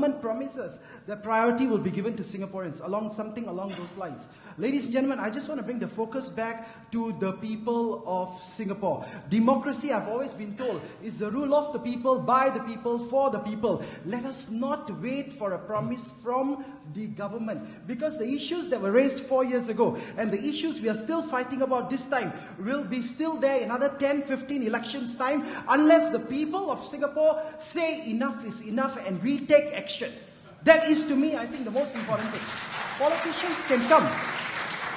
government promises that priority will be given to Singaporeans, something along those lines. Ladies and gentlemen, I just want to bring the focus back to the people of Singapore. Democracy, I've always been told, is the rule of the people, by the people, for the people. Let us not wait for a promise from the government, because the issues that were raised 4 years ago and the issues we are still fighting about this time will be still there in another 10, 15 elections time, unless the people of Singapore say enough is enough and we take action. That is, to me, I think, the most important thing. Politicians can come.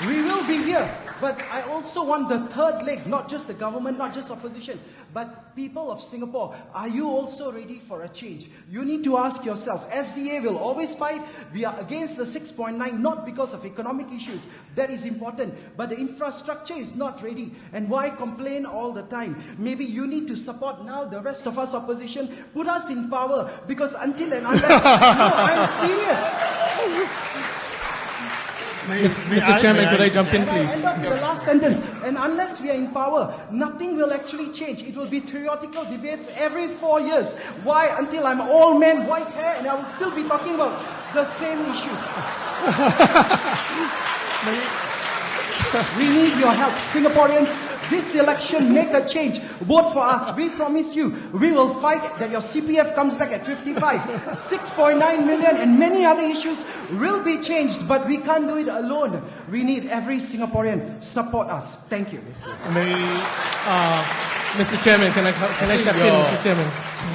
We will be here. But I also want the third leg, not just the government, not just opposition, but people of Singapore. Are you also ready for a change? You need to ask yourself. SDA will always fight. We are against the 6.9, not because of economic issues. That is important. But the infrastructure is not ready. And why complain all the time? Maybe you need to support now the rest of us opposition. Put us in power. Because until and unless... No, I'm serious. Mr. Chairman, could I jump in, please? End up the last sentence. And unless we are in power, nothing will actually change. It will be theoretical debates every 4 years. Why? Until I'm old man, white hair, and I will still be talking about the same issues. We need your help, Singaporeans. This election, make a change. Vote for us. We promise you, we will fight that your CPF comes back at 55. 6.9 million and many other issues will be changed, but we can't do it alone. We need every Singaporean support us. Thank you. Mr. Chairman, can I step in, Mr. Chairman?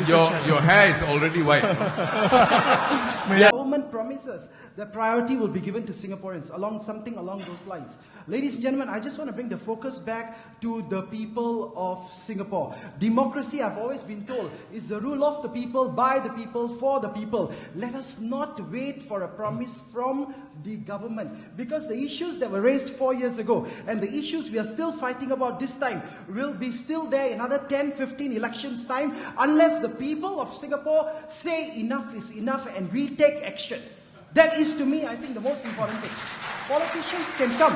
Your hair is already white. The government promises that priority will be given to Singaporeans, something along those lines. Ladies and gentlemen, I just want to bring the focus back to the people of Singapore. Democracy, I've always been told, is the rule of the people, by the people, for the people. Let us not wait for a promise from the government, because the issues that were raised 4 years ago and the issues we are still fighting about this time will be still there in another 10, 15 elections time, unless the people of Singapore say enough is enough and we take action. That is, to me, I think, the most important thing. Politicians can come.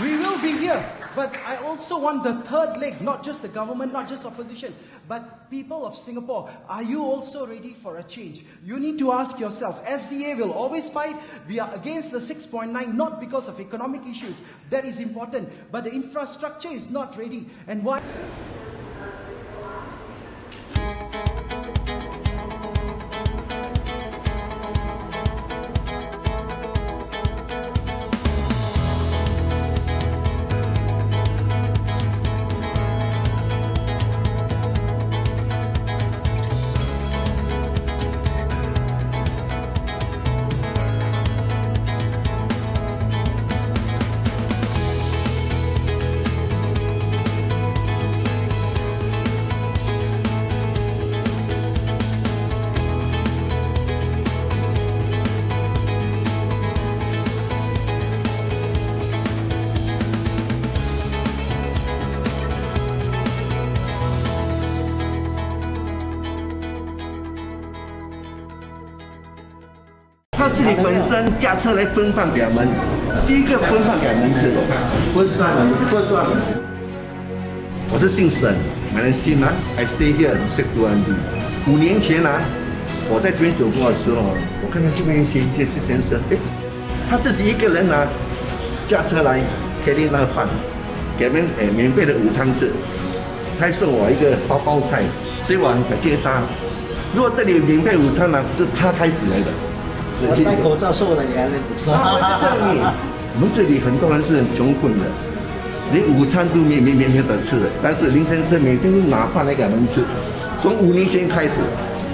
We will be here. But I also want the third leg, not just the government, not just opposition, but people of Singapore. Are you also ready for a change? You need to ask yourself. SDA will always fight. We are against the 6.9, not because of economic issues. That is important. But the infrastructure is not ready. And why?他自己本身驾车来分放给我们，第一个分放给我们是First one。我是姓沈，my name is Singh I stay here in SDA。5年前我在这边走过的时候，我看到这边一些先生，他自己一个人驾车来给你那个饭，给我们免费的午餐吃，他还送我一个包菜，所以我很感谢他。如果这里有免费午餐是他开始来的。我戴口罩瘦了，你还认不出来？我们这里很多人是很穷困的，连午餐都免得吃的。但是林先生每天都拿饭来给我们吃。从5年前开始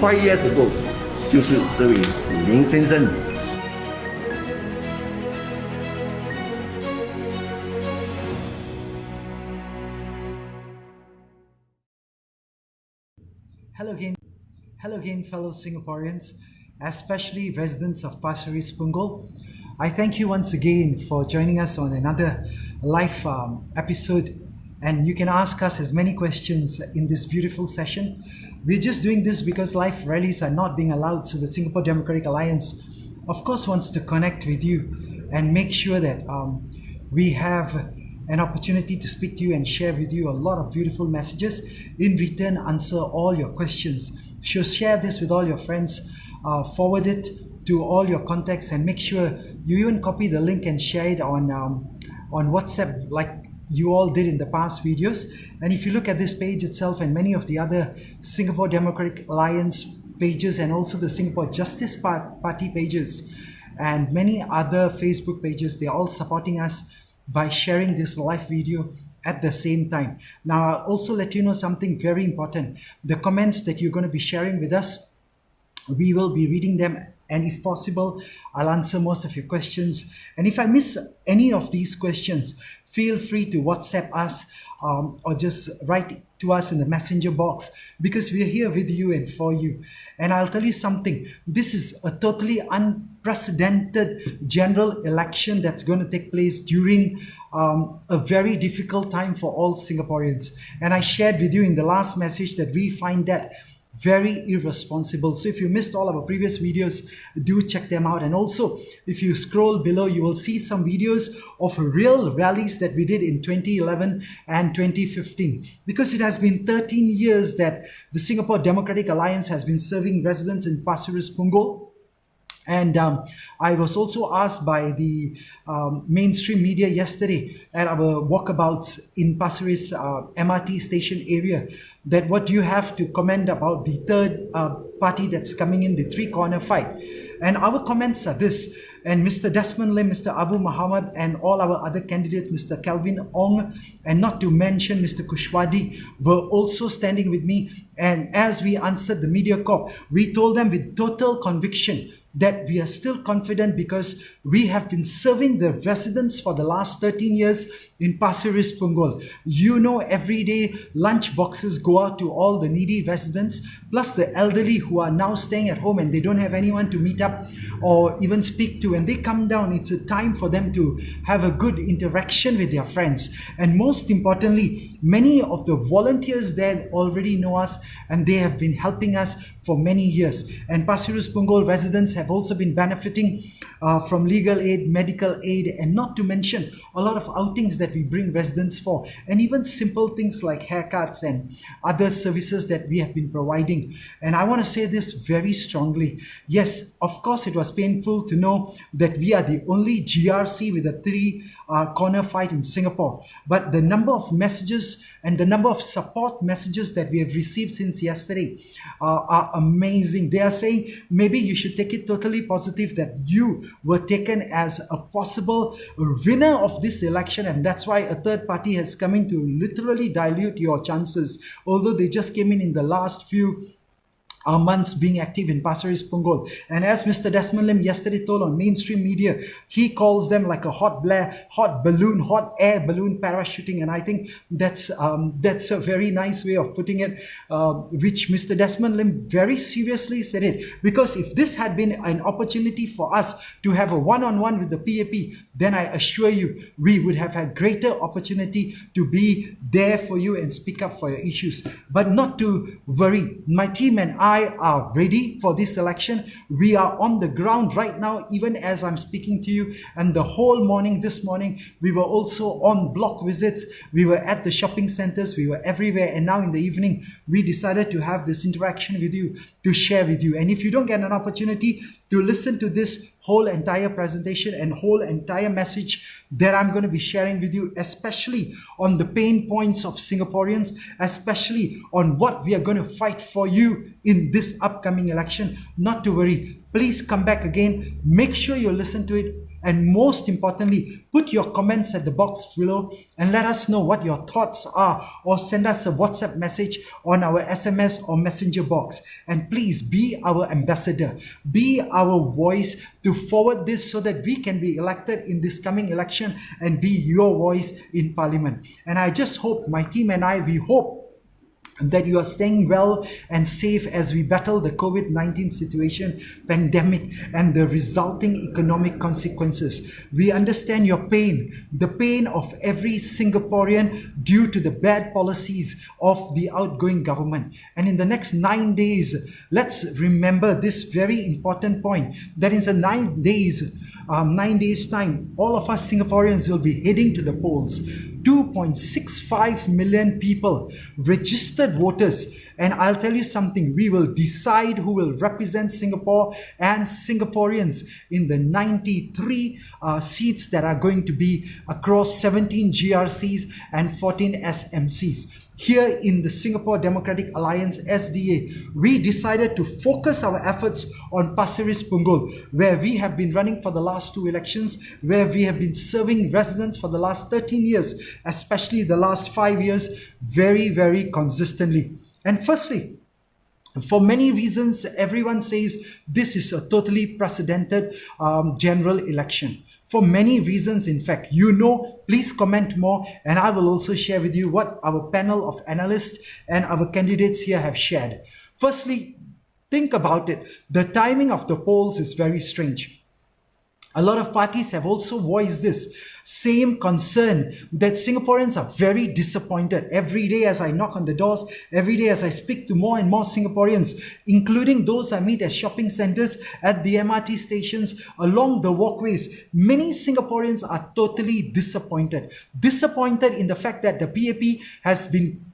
，5 years ago， 就是这位林先生。Hello again, fellow Singaporeans, especially residents of Pasir Ris Punggol. I thank you once again for joining us on another live episode, and you can ask us as many questions in this beautiful session. We're just doing this because live rallies are not being allowed, so the Singapore Democratic Alliance of course wants to connect with you and make sure that we have an opportunity to speak to you and share with you a lot of beautiful messages. In return, answer all your questions. So share this with all your friends. forward it to all your contacts, and make sure you even copy the link and share it on WhatsApp like you all did in the past videos. And if you look at this page itself and many of the other Singapore Democratic Alliance pages, and also the Singapore Justice Party pages and many other Facebook pages, they're all supporting us by sharing this live video at the same time. Now, I'll also let you know something very important. The comments that you're going to be sharing with us, we will be reading them, and if possible, I'll answer most of your questions. And if I miss any of these questions, feel free to WhatsApp us or just write to us in the messenger box, because we are here with you and for you. And I'll tell you something, this is a totally unprecedented general election that's going to take place during a very difficult time for all Singaporeans. And I shared with you in the last message that we find that very irresponsible. So if you missed all our previous videos, do check them out. And also, if you scroll below, you will see some videos of real rallies that we did in 2011 and 2015. Because it has been 13 years that the Singapore Democratic Alliance has been serving residents in Pasir Ris Punggol. And I was also asked by the mainstream media yesterday at our walkabouts in Pasir Ris MRT station area, that what do you have to comment about the third party that's coming in, the three-corner fight. And our comments are this. And Mr. Desmond Lim, Mr. Abu Muhammad, and all our other candidates, Mr. Kelvin Ong, and not to mention Mr. Kushwadi, were also standing with me. And as we answered the media corp, we told them with total conviction that we are still confident, because we have been serving the residents for the last 13 years in Pasir Ris Punggol. You know, every day lunch boxes go out to all the needy residents, plus the elderly who are now staying at home and they don't have anyone to meet up or even speak to. And they come down, it's a time for them to have a good interaction with their friends. And most importantly, many of the volunteers there already know us, and they have been helping us for many years. And Pasir Ris Punggol residents have also been benefiting from legal aid, medical aid, and not to mention a lot of outings that we bring residents for, and even simple things like haircuts and other services that we have been providing. And I want to say this very strongly. Yes, of course, it was painful to know that we are the only GRC with a three-corner fight in Singapore. But the number of messages and the number of support messages that we have received since yesterday are amazing. They are saying maybe you should take it totally positive that you were taken as a possible winner of this election, and that's why a third party has come in to literally dilute your chances, although they just came in the last few months being active in Pasir Ris Punggol. And as Mr. Desmond Lim yesterday told on mainstream media, he calls them like a hot balloon, hot air balloon parachuting. And I think that's a very nice way of putting it, which Mr. Desmond Lim very seriously said it. Because if this had been an opportunity for us to have a one-on-one with the PAP, then I assure you, we would have had greater opportunity to be there for you and speak up for your issues. But not to worry, my team and I are ready for this election. We are on the ground right now, even as I'm speaking to you. And the whole morning, this morning, we were also on block visits. We were at the shopping centers. We were everywhere. And now in the evening, we decided to have this interaction with you, to share with you. And if you don't get an opportunity to listen to this whole entire presentation and whole entire message that I'm going to be sharing with you, especially on the pain points of Singaporeans, especially on what we are going to fight for you in this upcoming election, not to worry. Please come back again. Make sure you listen to it. And most importantly, put your comments at the box below and let us know what your thoughts are, or send us a WhatsApp message on our SMS or messenger box. And please be our ambassador, be our voice to forward this so that we can be elected in this coming election and be your voice in Parliament. And I just hope, my team and I, we hope that you are staying well and safe as we battle the COVID-19 situation, pandemic, and the resulting economic consequences. We understand your pain, the pain of every Singaporean due to the bad policies of the outgoing government. And in the next 9 days, let's remember this very important point, that in the 9 days time, all of us Singaporeans will be heading to the polls. 2.65 million people, registered voters. And I'll tell you something, we will decide who will represent Singapore and Singaporeans in the 93 seats that are going to be across 17 GRCs and 14 SMCs. Here in the Singapore Democratic Alliance, SDA, we decided to focus our efforts on Pasir Ris Punggol, where we have been running for the last 2 elections, where we have been serving residents for the last 13 years, especially the last 5 years, very, very consistently. And firstly, for many reasons, everyone says this is a totally precedented general election. For many reasons, in fact, please comment more, and I will also share with you what our panel of analysts and our candidates here have shared. Firstly, think about it. The timing of the polls is very strange. A lot of parties have also voiced this same concern that Singaporeans are very disappointed. Every day as I knock on the doors, every day as I speak to more and more Singaporeans, including those I meet at shopping centers, at the MRT stations, along the walkways, many Singaporeans are totally disappointed. Disappointed in the fact that the PAP has been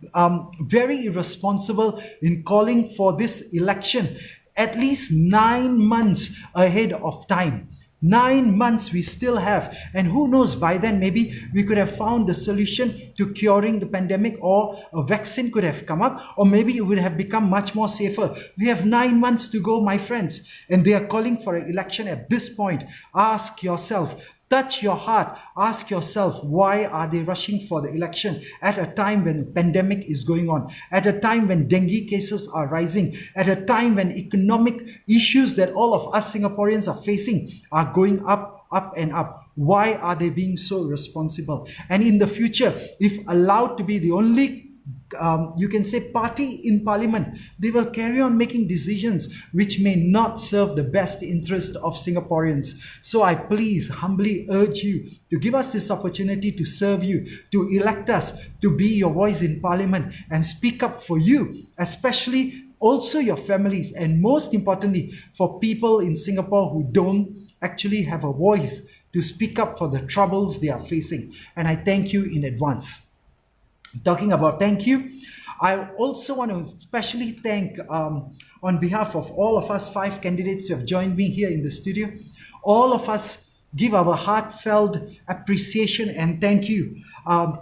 very irresponsible in calling for this election at least 9 months ahead of time. 9 months we still have, and who knows, by then maybe we could have found the solution to curing the pandemic, or a vaccine could have come up, or maybe it would have become much more safer. We have 9 months to go, my friends, and they are calling for an election at this point. Ask yourself, touch your heart, ask yourself, why are they rushing for the election at a time when a pandemic is going on, at a time when dengue cases are rising, at a time when economic issues that all of us Singaporeans are facing are going up and up? Why are they being so responsible? And in the future, if allowed to be the only you can say party in parliament, they will carry on making decisions which may not serve the best interest of Singaporeans. So I please humbly urge you to give us this opportunity to serve you, to elect us, to be your voice in parliament and speak up for you, especially also your families, and most importantly for people in Singapore who don't actually have a voice to speak up for the troubles they are facing. And I thank you in advance. Talking about thank you, I also want to especially thank on behalf of all of us 5 candidates who have joined me here in the studio. All of us give our heartfelt appreciation and thank you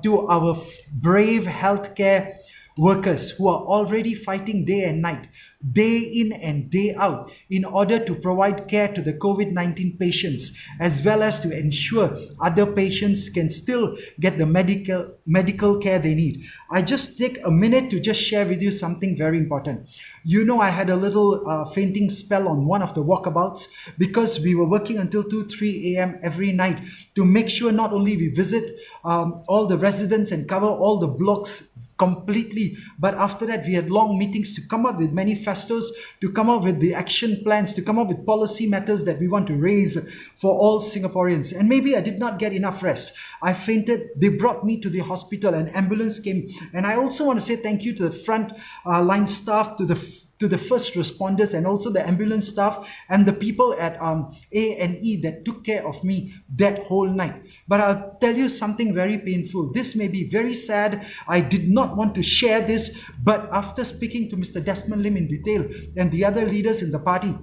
to our brave healthcare workers who are already fighting day and night, day in and day out, in order to provide care to the COVID-19 patients, as well as to ensure other patients can still get the medical care they need. I just take a minute to just share with you something very important. I had a little fainting spell on one of the walkabouts because we were working until 2-3 a.m. every night to make sure not only we visit all the residents and cover all the blocks completely, but after that we had long meetings to come up with manifestos, to come up with the action plans, to come up with policy matters that we want to raise for all Singaporeans. And maybe I did not get enough rest. I fainted. They brought me to the hospital. An ambulance came. And I also want to say thank you to the front line staff, to the first responders, and also the ambulance staff and the people at A&E that took care of me that whole night. But I'll tell you something very painful. This may be very sad. I did not want to share this, but after speaking to Mr. Desmond Lim in detail and the other leaders in the party,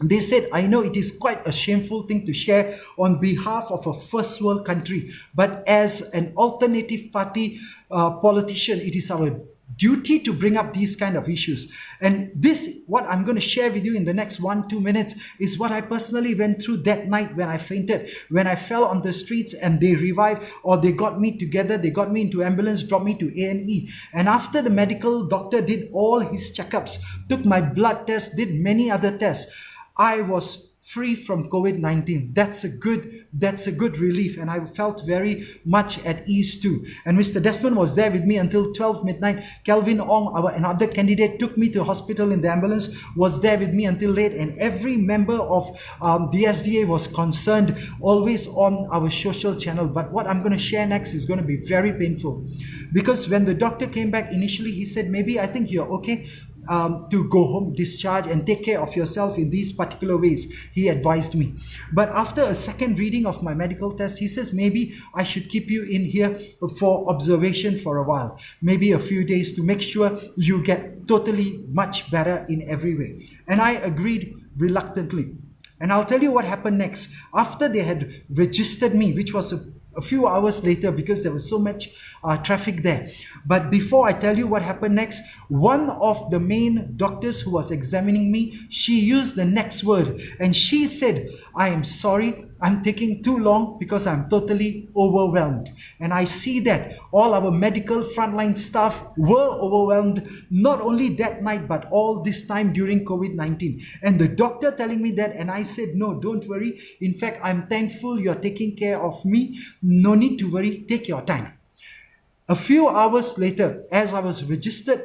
they said, I know it is quite a shameful thing to share on behalf of a first world country, but as an alternative party politician, it is our duty to bring up these kind of issues. And this, what I'm going to share with you in the next 1-2 minutes, is what I personally went through that night when I fainted, when I fell on the streets and they revived, or they got me together, they got me into ambulance, brought me to A&E. And after the medical doctor did all his checkups, took my blood test, did many other tests, I was free from COVID-19. That's a good relief, and I felt very much at ease too. And Mr. Desmond was there with me until 12 midnight. Kelvin Ong, another candidate, took me to hospital in the ambulance, was there with me until late, and every member of the SDA was concerned, always on our social channel. But what I'm going to share next is going to be very painful, because when the doctor came back initially, he said, maybe I think you're okay. to go home, discharge, and take care of yourself in these particular ways, he advised me. But after a second reading of my medical test, he says maybe I should keep you in here for observation for a while, maybe a few days, to make sure you get totally much better in every way. And I agreed reluctantly. And I'll tell you what happened next. After they had registered me, which was a few hours later because there was so much traffic there. But before I tell you what happened next, one of the main doctors who was examining me, she used the next word, and she said, "I am sorry, I'm taking too long because I'm totally overwhelmed." And I see that all our medical frontline staff were overwhelmed, not only that night, but all this time during COVID-19. And the doctor telling me that, and I said, "No, don't worry. In fact, I'm thankful you're taking care of me. No need to worry. Take your time." A few hours later, as I was registered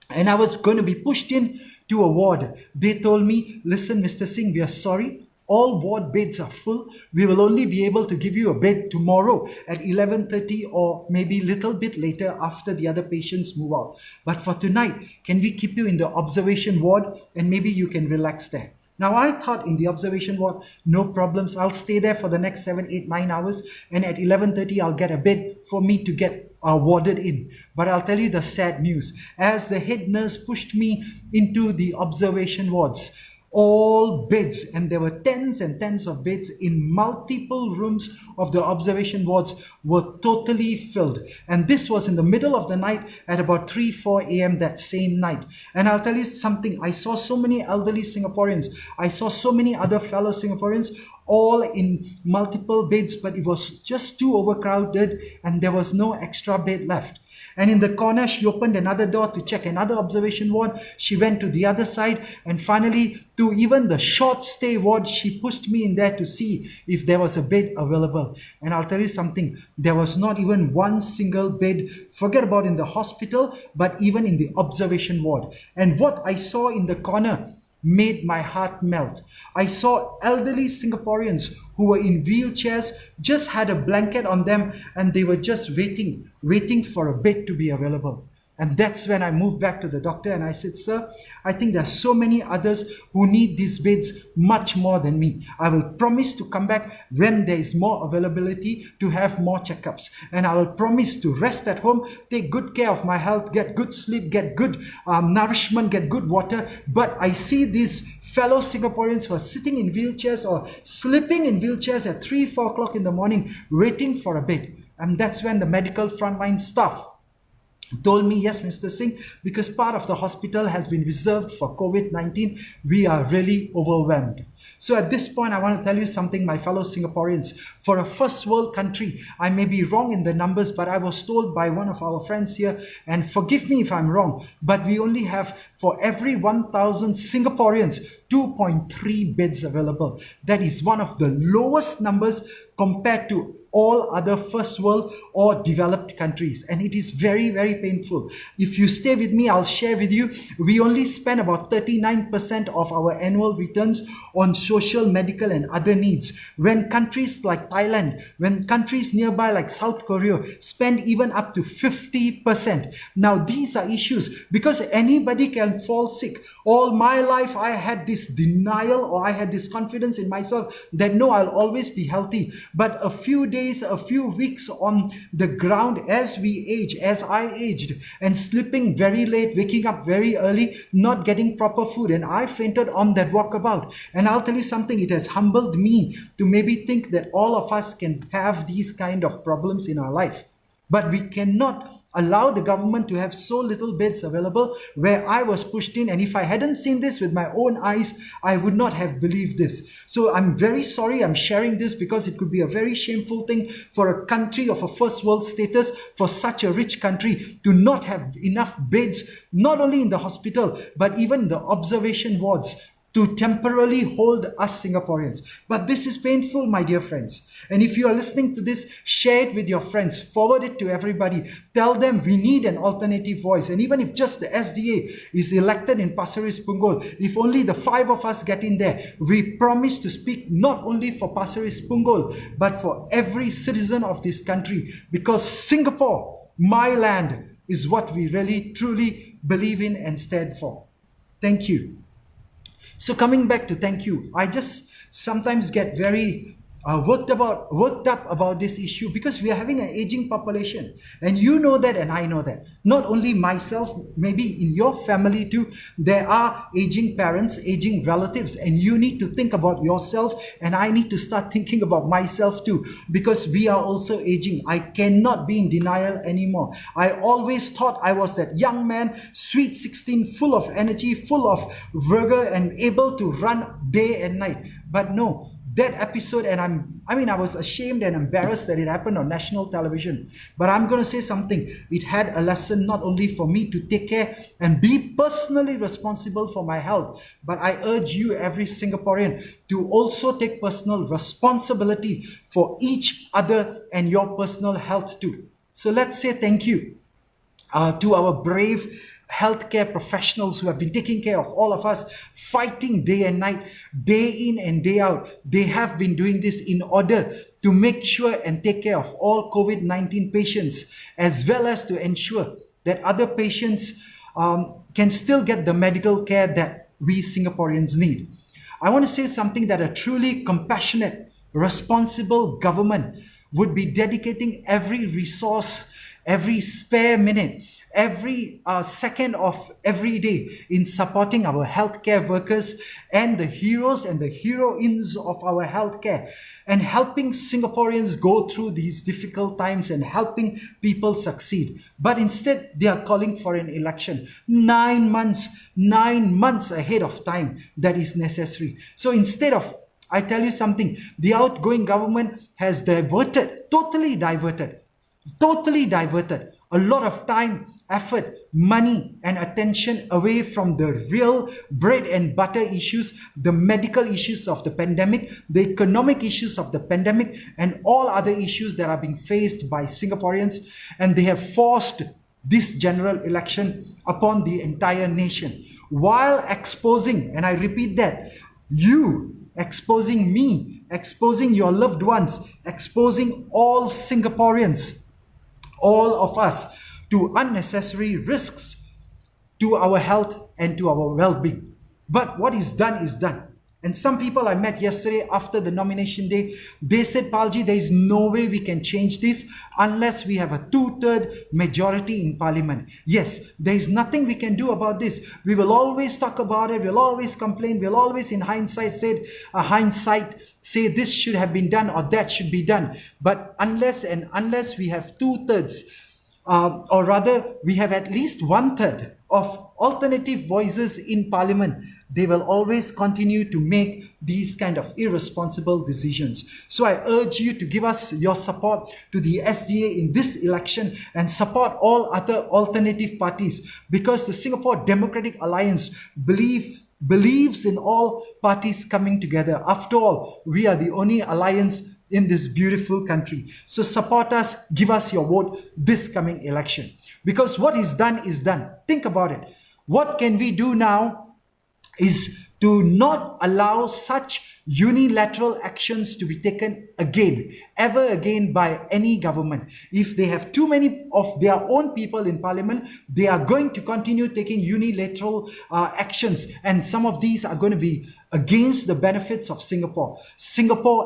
and I was going to be pushed in to a ward, they told me, "Listen, Mr. Singh, we are sorry. All ward beds are full. We will only be able to give you a bed tomorrow at 11:30 or maybe a little bit later after the other patients move out. But for tonight, can we keep you in the observation ward and maybe you can relax there?" Now I thought in the observation ward, no problems. I'll stay there for the next 7, 8, 9 hours, and at 11:30 I'll get a bed for me to get warded in. But I'll tell you the sad news. As the head nurse pushed me into the observation wards, all beds, and there were tens and tens of beds in multiple rooms of the observation wards, were totally filled. And this was in the middle of the night at about 3, 4 a.m. that same night. And I'll tell you something, I saw so many elderly Singaporeans, I saw so many other fellow Singaporeans, all in multiple beds, but it was just too overcrowded and there was no extra bed left. And in the corner, she opened another door to check another observation ward. She went to the other side, and finally, to even the short stay ward, she pushed me in there to see if there was a bed available. And I'll tell you something, there was not even one single bed, forget about in the hospital, but even in the observation ward. And what I saw in the corner made my heart melt. I saw elderly Singaporeans who were in wheelchairs, just had a blanket on them, and they were just waiting for a bed to be available. And that's when I moved back to the doctor and I said, "Sir, I think there are so many others who need these beds much more than me. I will promise to come back when there is more availability to have more checkups. And I will promise to rest at home, take good care of my health, get good sleep, get good nourishment, get good water. But I see these fellow Singaporeans who are sitting in wheelchairs or sleeping in wheelchairs at 3, 4 o'clock in the morning, waiting for a bed." And that's when the medical frontline staff told me, "Yes, Mr. Singh, because part of the hospital has been reserved for COVID-19, we are really overwhelmed." So at this point, I want to tell you something, my fellow Singaporeans. For a first world country, I may be wrong in the numbers, but I was told by one of our friends here, and forgive me if I'm wrong, but we only have, for every 1,000 Singaporeans, 2.3 beds available. That is one of the lowest numbers compared to all other first world or developed countries, and it is very, very painful. If you stay with me, I'll share with you, we only spend about 39% of our annual returns on social, medical and other needs, when countries like Thailand, when countries nearby like South Korea spend even up to 50%. Now these are issues because anybody can fall sick. All my life I had this denial, or I had this confidence in myself that no, I'll always be healthy. But a few days, a few weeks on the ground as we age, as I aged, and sleeping very late, waking up very early, not getting proper food, and I fainted on that walkabout. And I'll tell you something, it has humbled me to maybe think that all of us can have these kind of problems in our life. But we cannot allow the government to have so little beds available where I was pushed in, and if I hadn't seen this with my own eyes, I would not have believed this. So I'm very sorry I'm sharing this because it could be a very shameful thing for a country of a first world status, for such a rich country, to not have enough beds, not only in the hospital, but even the observation wards, to temporarily hold us Singaporeans. But this is painful, my dear friends. And if you are listening to this, share it with your friends, forward it to everybody. Tell them we need an alternative voice. And even if just the SDA is elected in Pasir Ris Punggol, if only the 5 of us get in there, we promise to speak not only for Pasir Ris Punggol, but for every citizen of this country. Because Singapore, my land, is what we really truly believe in and stand for. Thank you. So coming back to thank you, I just sometimes get very worked up about this issue because we are having an aging population, and you know that and I know that. Not only myself, maybe in your family too, there are aging parents, aging relatives, and you need to think about yourself, and I need to start thinking about myself too, because we are also aging. I cannot be in denial anymore. I always thought I was that young man, sweet 16, full of energy, full of vigor, and able to run day and night. But no, that episode, and I was ashamed and embarrassed that it happened on national television. But I'm going to say something. It had a lesson not only for me to take care and be personally responsible for my health, but I urge you, every Singaporean, to also take personal responsibility for each other and your personal health too. So let's say thank you to our brave healthcare professionals who have been taking care of all of us, fighting day and night, day in and day out. They have been doing this in order to make sure and take care of all COVID-19 patients, as well as to ensure that other patients can still get the medical care that we Singaporeans need. I want to say something, that a truly compassionate, responsible government would be dedicating every resource, every spare minute, every second of every day in supporting our healthcare workers and the heroes and the heroines of our healthcare, and helping Singaporeans go through these difficult times and helping people succeed. But instead, they are calling for an election 9 months ahead of time that is necessary. So instead of, I tell you something, the outgoing government has totally diverted a lot of time, effort, money, and attention away from the real bread and butter issues, the medical issues of the pandemic, the economic issues of the pandemic, and all other issues that are being faced by Singaporeans. And they have forced this general election upon the entire nation, while exposing, and I repeat that, you, exposing me, exposing your loved ones, exposing all Singaporeans, all of us, to unnecessary risks to our health and to our well-being. But what is done is done. And some people I met yesterday after the nomination day, they said, Palji, there is no way we can change this unless we have a 2/3 majority in parliament. Yes, there is nothing we can do about this. We will always talk about it, we'll always complain, we'll always in hindsight say this should have been done or that should be done. But unless we have 2/3, or rather we have at least 1/3 of alternative voices in parliament, they will always continue to make these kind of irresponsible decisions. So I urge you to give us your support to the SDA in this election and support all other alternative parties, because the Singapore Democratic Alliance believes in all parties coming together. After all, we are the only alliance in this beautiful country. So support us, give us your vote this coming election. Because what is done is done. Think about it. What can we do now is to not allow such unilateral actions to be taken ever again by any government. If they have too many of their own people in parliament, they are going to continue taking unilateral actions, and some of these are going to be against the benefits of Singapore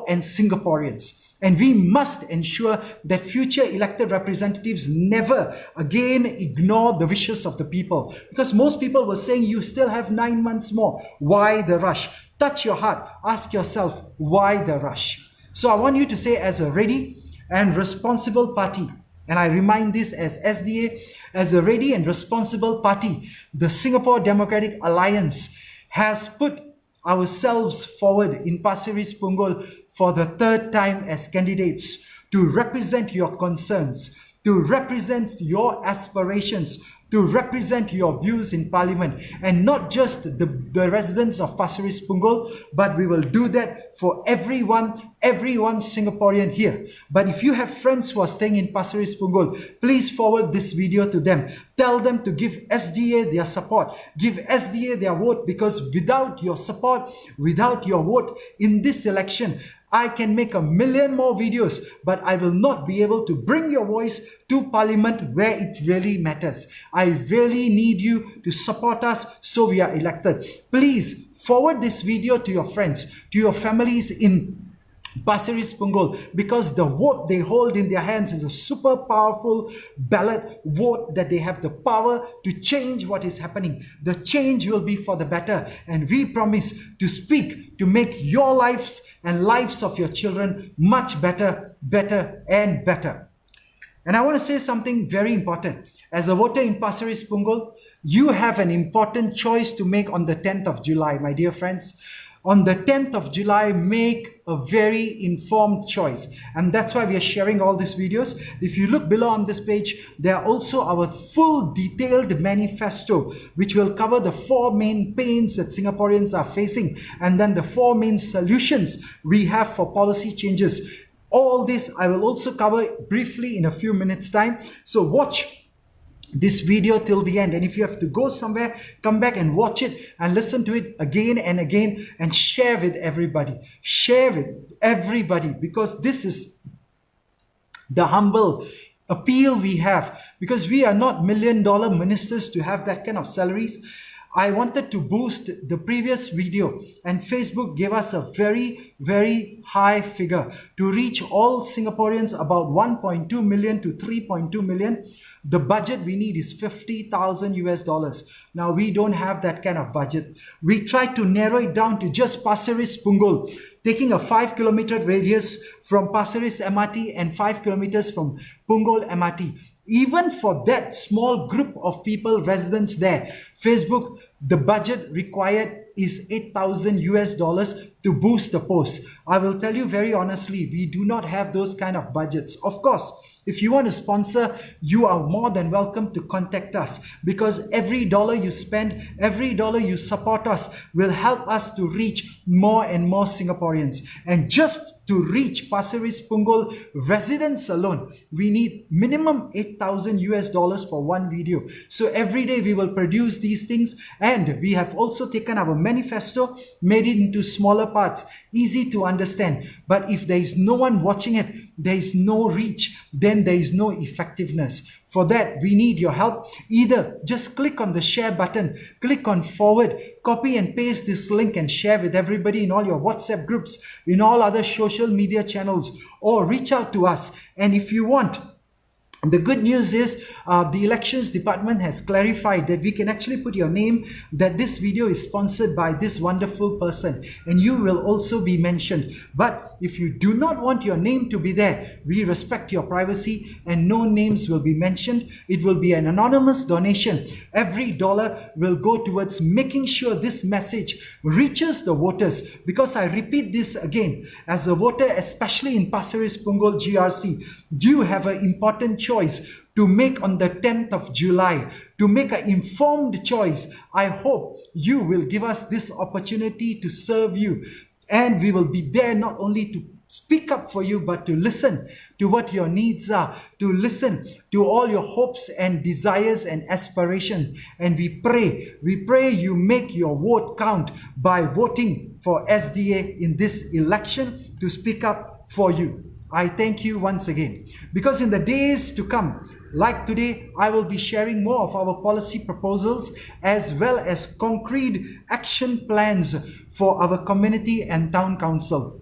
and Singaporeans. And we must ensure that future elected representatives never again ignore the wishes of the people. Because most people were saying, you still have 9 months more. Why the rush? Touch your heart. Ask yourself, why the rush? So I want you to say, as a ready and responsible party, and I remind this as SDA, as a ready and responsible party, the Singapore Democratic Alliance has put ourselves forward in Pasir Ris Punggol for the 3rd time as candidates to represent your concerns, to represent your aspirations, to represent your views in Parliament, and not just the residents of Pasir Ris Punggol, but we will do that for everyone Singaporean here. But if you have friends who are staying in Pasir Ris Punggol, please forward this video to them. Tell them to give SDA their support, give SDA their vote, because without your support, without your vote in this election, I can make 1 million more videos, but I will not be able to bring your voice to Parliament where it really matters. I I really need you to support us so we are elected. Please forward this video to your friends, to your families in Pasir Ris Punggol, because the vote they hold in their hands is a super powerful ballot vote that they have the power to change what is happening. The change will be for the better, and we promise to speak to make your lives and lives of your children much better, better and better. And I want to say something very important. As a voter in Pasir Ris Punggol, you have an important choice to make on the 10th of July, my dear friends. On the 10th of July, make a very informed choice. And that's why we are sharing all these videos. If you look below on this page, there are also our full detailed manifesto, which will cover the 4 main pains that Singaporeans are facing, and then the 4 main solutions we have for policy changes. All this I will also cover briefly in a few minutes' time. So watch this video till the end, and if you have to go somewhere, come back and watch it and listen to it again and again and share with everybody. Share with everybody, because this is the humble appeal we have, because we are not million-dollar ministers to have that kind of salaries. I wanted to boost the previous video, and Facebook gave us a very, very high figure to reach all Singaporeans, about 1.2 million to 3.2 million. The budget we need is $50,000. Now we don't have that kind of budget. We tried to narrow it down to just Pasir Ris Punggol, taking a 5-kilometer radius from Pasir Ris MRT and 5 kilometers from Punggol MRT. Even for that small group of people, residents there, Facebook, the budget required is $8,000 to boost the post. I will tell you very honestly, we do not have those kind of budgets. Of course, if you want to sponsor, you are more than welcome to contact us, because every dollar you spend, every dollar you support us will help us to reach more and more Singaporeans. And just to reach Pasir Ris Punggol residents alone, we need minimum $8,000 for one video. So every day we will produce these things, and we have also taken our manifesto, made it into smaller parts, easy to understand. But if there is no one watching it, there is no reach, then there is no effectiveness. For that, we need your help. Either just click on the share button, click on forward, copy and paste this link and share with everybody in all your WhatsApp groups, in all other social media channels, or reach out to us. And if you want, the good news is the elections department has clarified that we can actually put your name, that this video is sponsored by this wonderful person, and you will also be mentioned. But if you do not want your name to be there, we respect your privacy and no names will be mentioned. It will be an anonymous donation. Every dollar will go towards making sure this message reaches the voters, because I repeat this again, as a voter, especially in Pasir Ris Punggol GRC, you have an important choice to make on the 10th of July, to make an informed choice. I hope you will give us this opportunity to serve you, and we will be there not only to speak up for you, but to listen to what your needs are, to listen to all your hopes and desires and aspirations. And we pray you make your vote count by voting for SDA in this election to speak up for you. I thank you once again, because in the days to come, like today, I will be sharing more of our policy proposals as well as concrete action plans for our community and town council.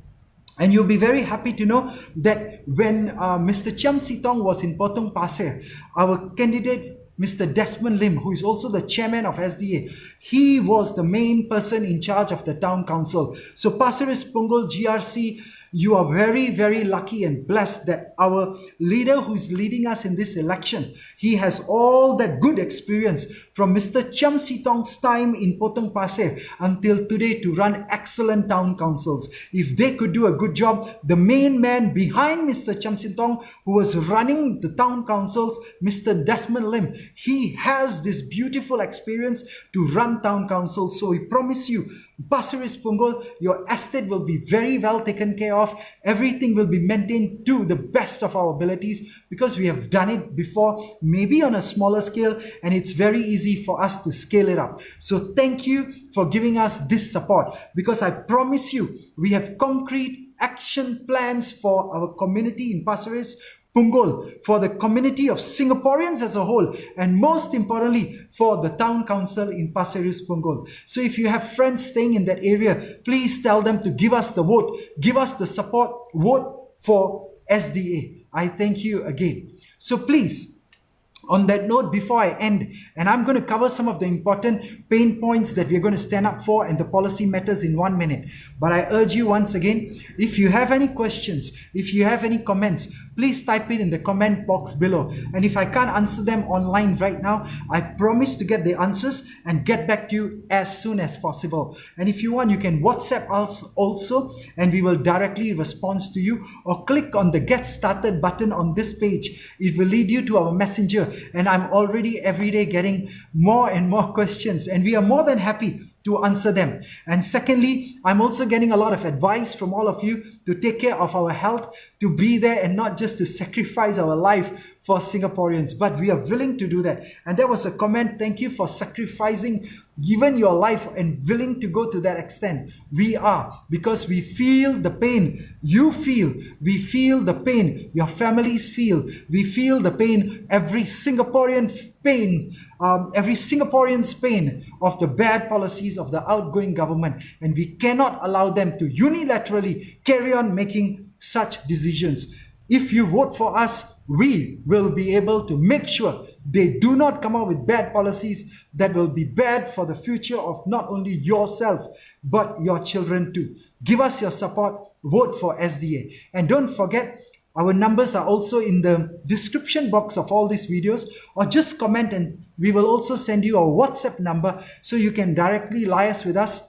And you'll be very happy to know that when Mr. Chiam Sitong was in Potong Pasir, our candidate Mr. Desmond Lim, who is also the chairman of SDA, he was the main person in charge of the town council. So Pasir Ris Punggol GRC, you are very, very lucky and blessed that our leader who is leading us in this election, he has all that good experience from Mr. Chiam Sitong's time in Potong Pasir until today to run excellent town councils. If they could do a good job, the main man behind Mr. Chiam Sitong, who was running the town councils, Mr. Desmond Lim, he has this beautiful experience to run town councils. So we promise you, Pasir Ris Punggol, your estate will be very well taken care of. Everything will be maintained to the best of our abilities, because we have done it before, maybe on a smaller scale, and it's very easy for us to scale it up. So thank you for giving us this support, because I promise you, we have concrete action plans for our community in Pasir Ris Punggol, for the community of Singaporeans as a whole, and most importantly, for the town council in Pasir Ris Punggol. So if you have friends staying in that area, please tell them to give us the vote, give us the support, vote for SDA. I thank you again. So please, on that note, before I end, and I'm going to cover some of the important pain points that we're going to stand up for and the policy matters in 1 minute. But I urge you once again, if you have any questions, if you have any comments, please type it in the comment box below. And if I can't answer them online right now, I promise to get the answers and get back to you as soon as possible. And if you want, you can WhatsApp us also, and we will directly respond to you, or click on the Get Started button on this page. It will lead you to our messenger. And I'm already every day getting more and more questions, and we are more than happy to answer them. And secondly, I'm also getting a lot of advice from all of you to take care of our health, to be there and not just to sacrifice our life for Singaporeans, but we are willing to do that. And there was a comment, thank you for sacrificing even your life and willing to go to that extent. We are, because we feel the pain you feel, we feel the pain your families feel, we feel the pain, every Singaporean's pain of the bad policies of the outgoing government, and we cannot allow them to unilaterally carry on making such decisions. If you vote for us, we will be able to make sure they do not come up with bad policies that will be bad for the future of not only yourself, but your children too. Give us your support, vote for SDA. And don't forget, our numbers are also in the description box of all these videos, or just comment and we will also send you a WhatsApp number so you can directly liaise with us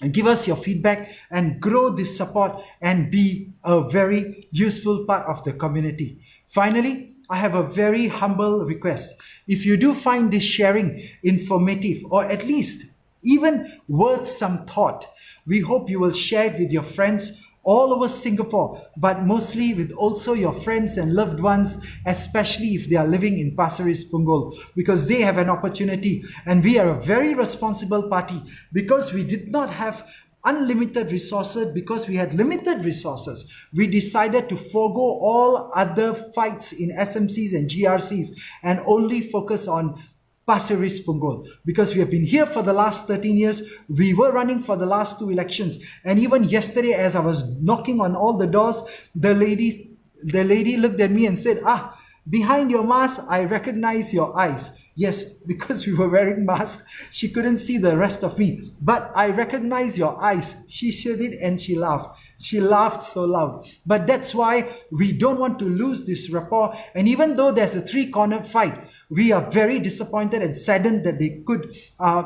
and give us your feedback and grow this support and be a very useful part of the community. Finally, I have a very humble request. If you do find this sharing informative, or at least even worth some thought, we hope you will share it with your friends all over Singapore, but mostly with also your friends and loved ones, especially if they are living in Pasir Ris Punggol, because they have an opportunity. And we are a very responsible party, because we did not have unlimited resources, because we had limited resources. We decided to forego all other fights in SMCs and GRCs and only focus on Pasir Ris Punggol, because we have been here for the last 13 years. We were running for the last 2 elections, and even yesterday as I was knocking on all the doors, the lady looked at me and said, behind your mask, I recognize your eyes. Yes, because we were wearing masks, she couldn't see the rest of me. But I recognize your eyes. She said it and she laughed. She laughed so loud. But that's why we don't want to lose this rapport. And even though there's a 3-corner fight, we are very disappointed and saddened that they could,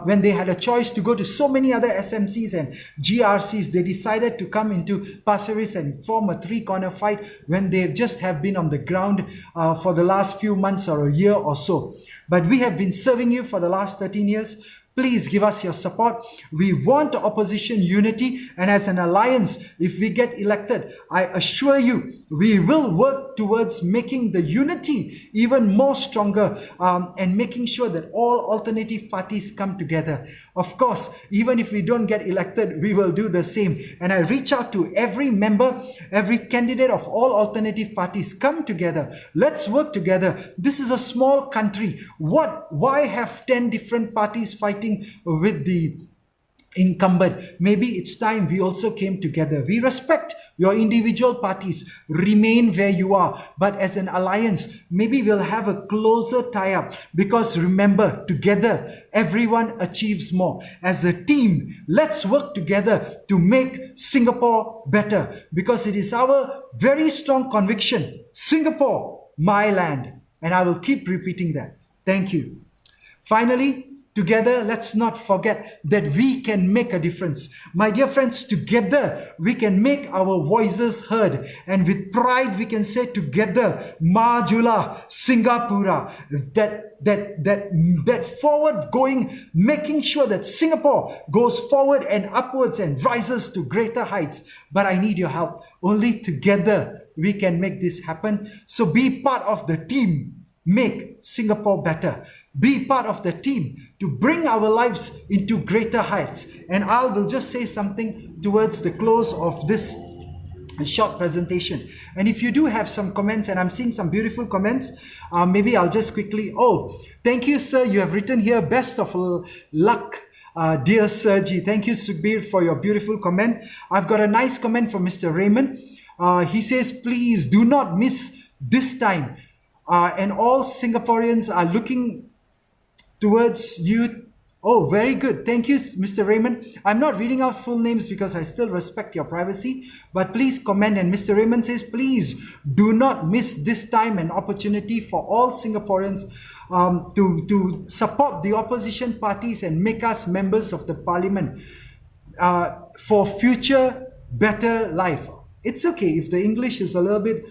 when they had a choice to go to so many other SMCs and GRCs, they decided to come into Pasir Ris and form a 3-corner fight when they just have been on the ground for the last few months or a year or so. But we have been serving you for the last 13 years. Please give us your support. We want opposition unity, and as an alliance, if we get elected, I assure you, we will work towards making the unity even more stronger, and making sure that all alternative parties come together. Of course, even if we don't get elected, we will do the same. And I reach out to every member, every candidate of all alternative parties, come together. Let's work together. This is a small country. Why have 10 different parties fighting with the incumbent? Maybe it's time we also came together. We respect your individual parties. Remain where you are. But as an alliance, maybe we'll have a closer tie-up. Because remember, together, everyone achieves more. As a team, let's work together to make Singapore better. Because it is our very strong conviction, Singapore, my land. And I will keep repeating that. Thank you. Finally, together, let's not forget that we can make a difference. My dear friends, together we can make our voices heard. And with pride we can say together, Majulah Singapura. That forward going, making sure that Singapore goes forward and upwards and rises to greater heights. But I need your help. Only together we can make this happen. So be part of the team. Make Singapore better. Be part of the team to bring our lives into greater heights. And I will just say something towards the close of this a short presentation. And if you do have some comments, and I'm seeing some beautiful comments, maybe I'll just quickly, thank you, sir. You have written here, best of luck, dear Sergi. Thank you, Sukhbir, for your beautiful comment. I've got a nice comment from Mr. Raymond. He says, please do not miss this time. And all Singaporeans are looking towards you. Oh, very good. Thank you, Mr. Raymond. I'm not reading out full names because I still respect your privacy, but please comment. And Mr. Raymond says, please do not miss this time and opportunity for all Singaporeans to support the opposition parties and make us members of the parliament for future better life. It's okay if the English is a little bit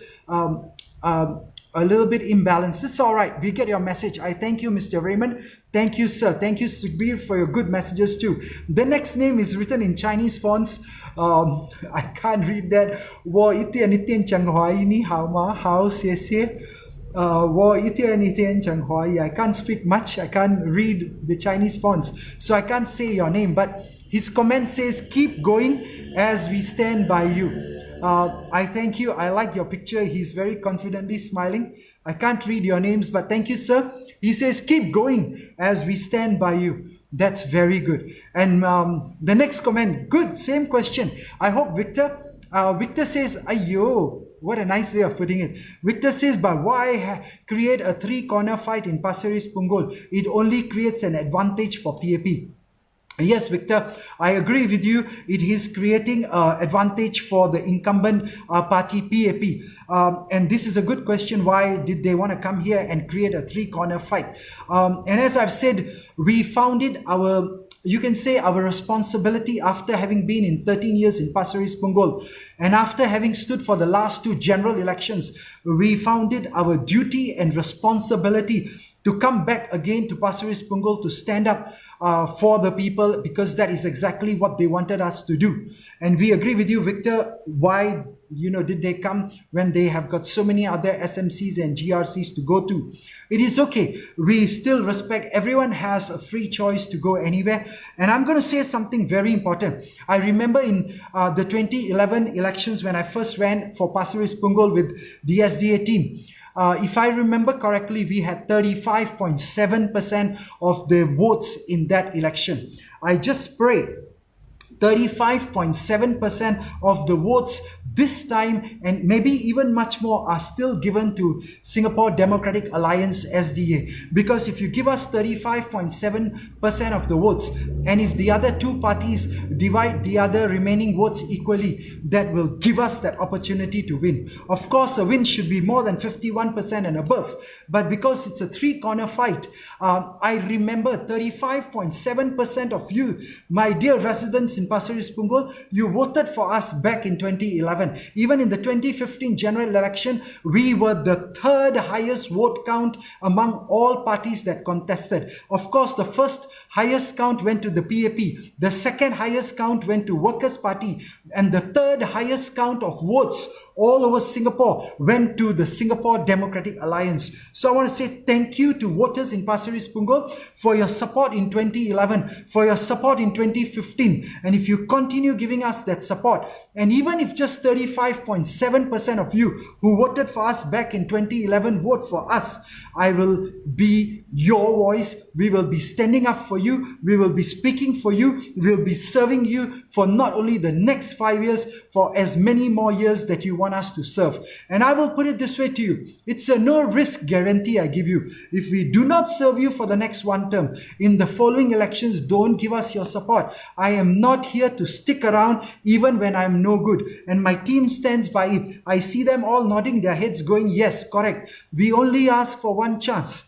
imbalanced. It's all right. We get your message. I thank you, Mr. Raymond. Thank you, sir. Thank you, Sukhbir, for your good messages too. The next name is written in Chinese fonts. I can't read that. 我一点一点讲华语，你好吗？好，谢谢。我一点一点讲华语。I can't speak much. I can't read the Chinese fonts, so I can't say your name. But his comment says, "Keep going as we stand by you." I thank you. I like your picture. He's very confidently smiling. I can't read your names, but thank you, sir. He says, keep going as we stand by you. That's very good. And the next comment, good, same question. I hope Victor. Victor says, Ayo, what a nice way of putting it. Victor says, but why create a three-corner fight in Pasir Ris Punggol? It only creates an advantage for PAP. Yes, Victor, I agree with you. It is creating an advantage for the incumbent party PAP. And this is a good question. Why did they want to come here and create a three-corner fight? And as I've said, we found it you can say our responsibility after having been in 13 years in Pasir Ris Punggol, and after having stood for the last two general elections, we found it our duty and responsibility to come back again to Pasir Ris Punggol to stand up for the people, because that is exactly what they wanted us to do. And we agree with you, Victor. Why did they come when they have got so many other SMCs and GRCs to go to? It is okay. We still respect everyone has a free choice to go anywhere. And I'm going to say something very important. I remember in the 2011 elections when I first ran for Pasir Ris Punggol with the SDA team. If I remember correctly, we had 35.7% of the votes in that election. I just pray 35.7% of the votes this time, and maybe even much more, are still given to Singapore Democratic Alliance SDA. Because if you give us 35.7% of the votes, and if the other two parties divide the other remaining votes equally, that will give us that opportunity to win. Of course, a win should be more than 51% and above. But because it's a three-corner fight, I remember 35.7% of you, my dear residents in Pasir Ris Punggol, you voted for us back in 2011. Even in the 2015 general election, we were the third highest vote count among all parties that contested. Of course, the first highest count went to the PAP, the second highest count went to Workers' Party, and the third highest count of votes all over Singapore went to the Singapore Democratic Alliance. So I want to say thank you to voters in Pasir Ris Punggol for your support in 2011, for your support in 2015. And if you continue giving us that support, and even if just 35.7% of you who voted for us back in 2011 vote for us, I will be your voice. We will be standing up for you. We will be speaking for you. We will be serving you for not only the next 5 years, for as many more years that you want us to serve. And I will put it this way to you. It's a no-risk guarantee I give you. If we do not serve you for the next one term, in the following elections, don't give us your support. I am not here to stick around even when I'm no good. And my team stands by it. I see them all nodding their heads going, yes, correct. We only ask for one chance.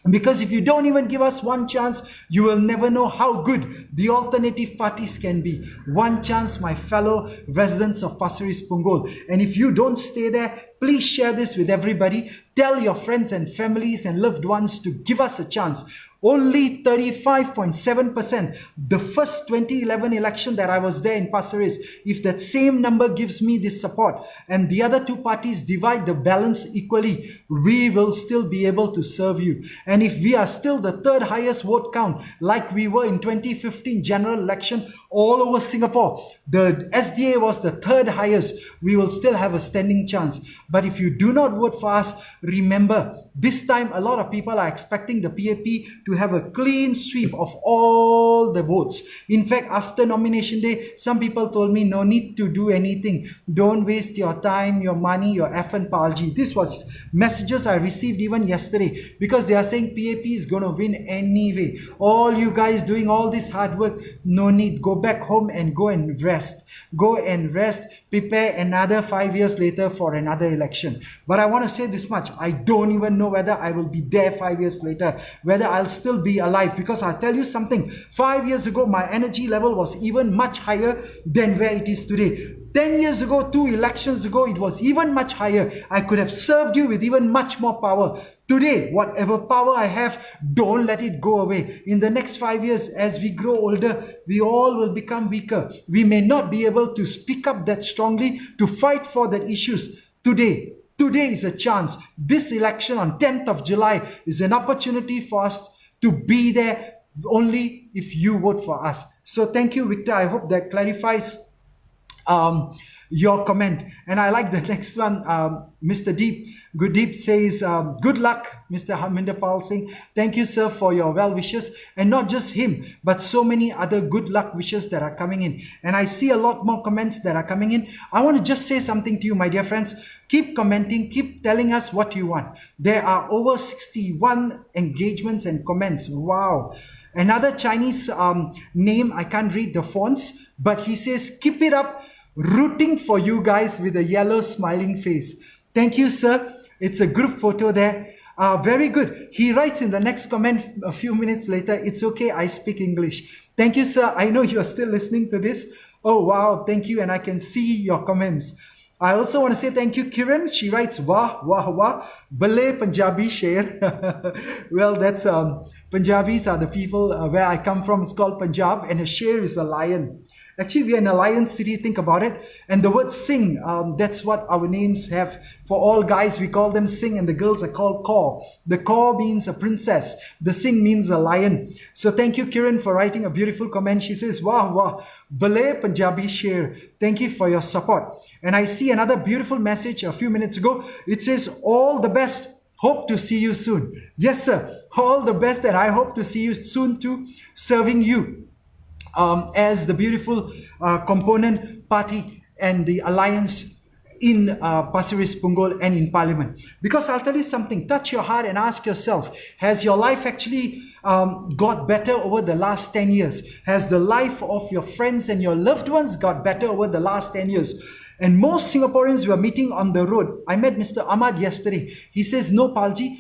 Because if you don't even give us one chance, you will never know how good the alternative parties can be. One chance, my fellow residents of Pasir Ris Punggol. And if you don't stay there, please share this with everybody. Tell your friends and families and loved ones to give us a chance. Only 35.7%. The first 2011 election that I was there in Pasir Ris, if that same number gives me this support and the other two parties divide the balance equally, we will still be able to serve you. And if we are still the third highest vote count, like we were in 2015 general election all over Singapore, the SDA was the third highest, we will still have a standing chance. But if you do not vote for us, remember, this time a lot of people are expecting the PAP to have a clean sweep of all the votes. In fact, after nomination day, some people told me, no need to do anything. Don't waste your time, your money, your effort, Palji. This was messages I received even yesterday, because they are saying PAP is going to win anyway. All you guys doing all this hard work, no need. Go back home and go and rest. Go and rest. Prepare another 5 years later for another election. But I want to say this much. I don't even know whether I will be there 5 years later, whether I'll still be alive, because I'll tell you something. 5 years ago, my energy level was even much higher than where it is today. 10 years ago, 2 elections ago, it was even much higher. I could have served you with even much more power. Today, whatever power I have, don't let it go away. In the next 5 years, as we grow older, we all will become weaker. We may not be able to speak up that strongly to fight for that issues. Today is a chance. This election on 10th of July is an opportunity for us to be there only if you vote for us. So thank you, Victor. I hope that clarifies your comment. And I like the next one. Mr. Gurdeep says, good luck, Mr. Harminder Pal Singh. Thank you, sir, for your well wishes. And not just him, but so many other good luck wishes that are coming in. And I see a lot more comments that are coming in. I want to just say something to you, my dear friends. Keep commenting, keep telling us what you want. There are over 61 engagements and comments. Wow. Another Chinese name, I can't read the fonts, but he says, keep it up, rooting for you guys with a yellow smiling face. Thank you, sir. It's a group photo there. Very good. He writes in the next comment a few minutes later, it's okay, I speak English. Thank you, sir. I know you are still listening to this. Oh, wow. Thank you. And I can see your comments. I also want to say thank you, Kiran. She writes, wah, wah, wah, Balay Punjabi Sher. Well, that's, Punjabis are the people where I come from. It's called Punjab, and a sher is a lion. Actually, we are in a lion city, think about it. And the word Singh, that's what our names have. For all guys, we call them Singh, and the girls are called Kaur. The Kaur means a princess. The Singh means a lion. So thank you, Kiran, for writing a beautiful comment. She says, wah, wah, Balay Punjabi Sher. Thank you for your support. And I see another beautiful message a few minutes ago. It says, all the best. Hope to see you soon. Yes, sir. All the best, and I hope to see you soon too, serving you. As the beautiful component party and the alliance in Pasir Ris Punggol and in Parliament. Because I'll tell you something, touch your heart and ask yourself, has your life actually got better over the last 10 years? Has the life of your friends and your loved ones got better over the last 10 years? And most Singaporeans were meeting on the road. I met Mr. Ahmad yesterday. He says, no, Palji,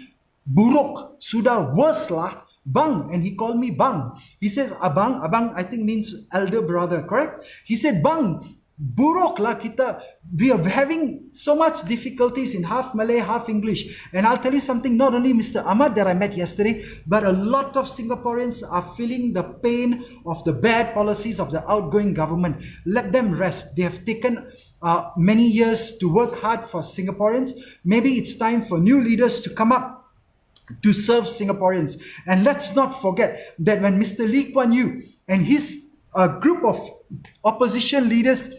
buruk, sudah worse lah. Bang, and he called me Bang. He says, Abang, Abang I think means elder brother, correct? He said, Bang, buruk lah kita. We are having so much difficulties in half Malay, half English. And I'll tell you something, not only Mr. Ahmad that I met yesterday, but a lot of Singaporeans are feeling the pain of the bad policies of the outgoing government. Let them rest. They have taken many years to work hard for Singaporeans. Maybe it's time for new leaders to come up to serve Singaporeans. And let's not forget that when Mr. Lee Kuan Yew and his group of opposition leaders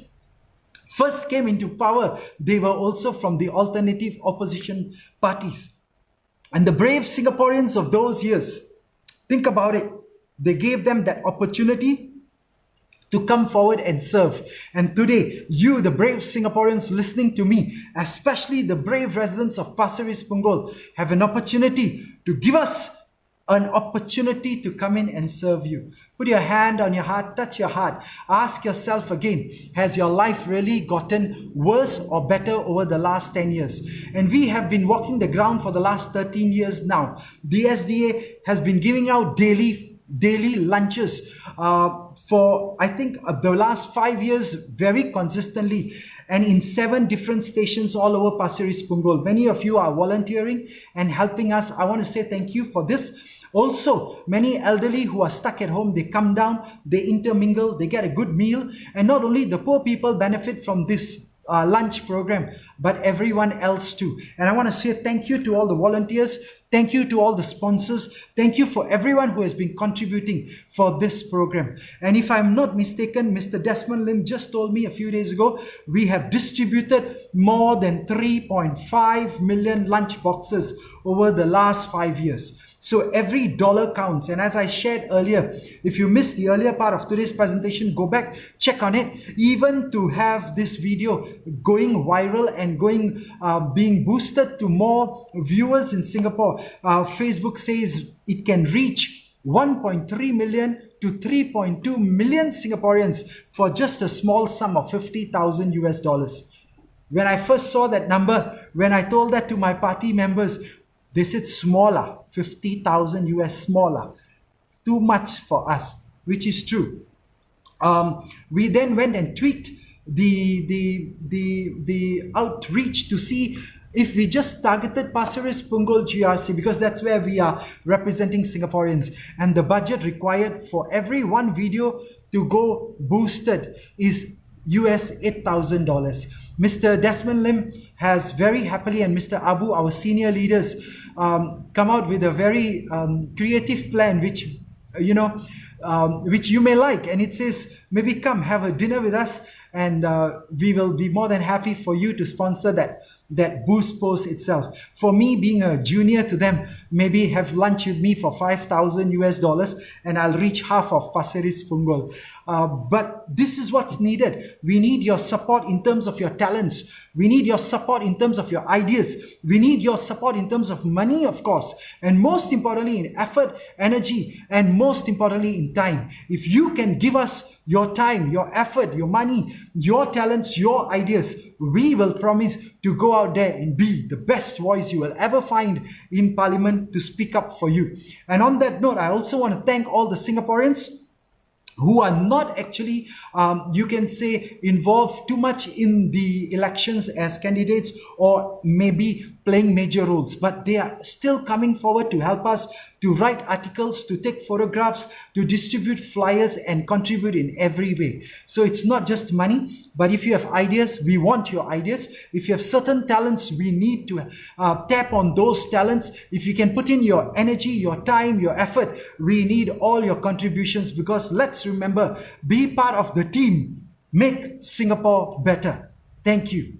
first came into power, they were also from the alternative opposition parties. And the brave Singaporeans of those years, think about it, they gave them that opportunity to come forward and serve. And today, you, the brave Singaporeans listening to me, especially the brave residents of Pasir Ris Punggol, have an opportunity to give us an opportunity to come in and serve you. Put your hand on your heart, touch your heart. Ask yourself again, has your life really gotten worse or better over the last 10 years? And we have been walking the ground for the last 13 years now. The SDA has been giving out daily lunches for, I think, the last 5 years very consistently, and in 7 different stations all over Pasir Ris Punggol. Many of you are volunteering and helping us. I want to say thank you for this. Also, many elderly who are stuck at home, they come down, they intermingle, they get a good meal, and not only the poor people benefit from this lunch program, but everyone else too. And I want to say thank you to all the volunteers, thank you to all the sponsors, thank you for everyone who has been contributing for this program. And if I'm not mistaken, Mr. Desmond Lim just told me a few days ago, we have distributed more than 3.5 million lunch boxes over the last 5 years. So every dollar counts. And as I shared earlier, if you missed the earlier part of today's presentation, go back, check on it. Even to have this video going viral and being boosted to more viewers in Singapore, Facebook says it can reach 1.3 million to 3.2 million Singaporeans for just a small sum of 50,000 US dollars. When I first saw that number, when I told that to my party members, they said smaller, 50,000 US smaller, too much for us, which is true. We then went and tweaked the outreach to see if we just targeted Pasir Ris Punggol GRC, because that's where we are representing Singaporeans, and the budget required for every one video to go boosted is US $8,000. Mr. Desmond Lim has very happily, and Mr. Abu, our senior leaders, come out with a very creative plan, which you may like, and it says, maybe come have a dinner with us, and we will be more than happy for you to sponsor that boost post itself. For me, being a junior to them, maybe have lunch with me for 5,000 US dollars, and I'll reach half of Pasir Ris Punggol. But this is what's needed. We need your support in terms of your talents. We need your support in terms of your ideas. We need your support in terms of money, of course, and most importantly in effort, energy, and most importantly in time. If you can give us your time, your effort, your money, your talents, your ideas, we will promise to go out there and be the best voice you will ever find in Parliament to speak up for you. And on that note, I also want to thank all the Singaporeans who are not actually, you can say, involved too much in the elections as candidates or maybe playing major roles, but they are still coming forward to help us to write articles, to take photographs, to distribute flyers and contribute in every way. So it's not just money, but if you have ideas, we want your ideas. If you have certain talents, we need to tap on those talents. If you can put in your energy, your time, your effort, we need all your contributions, because let's remember, be part of the team, make Singapore better. Thank you.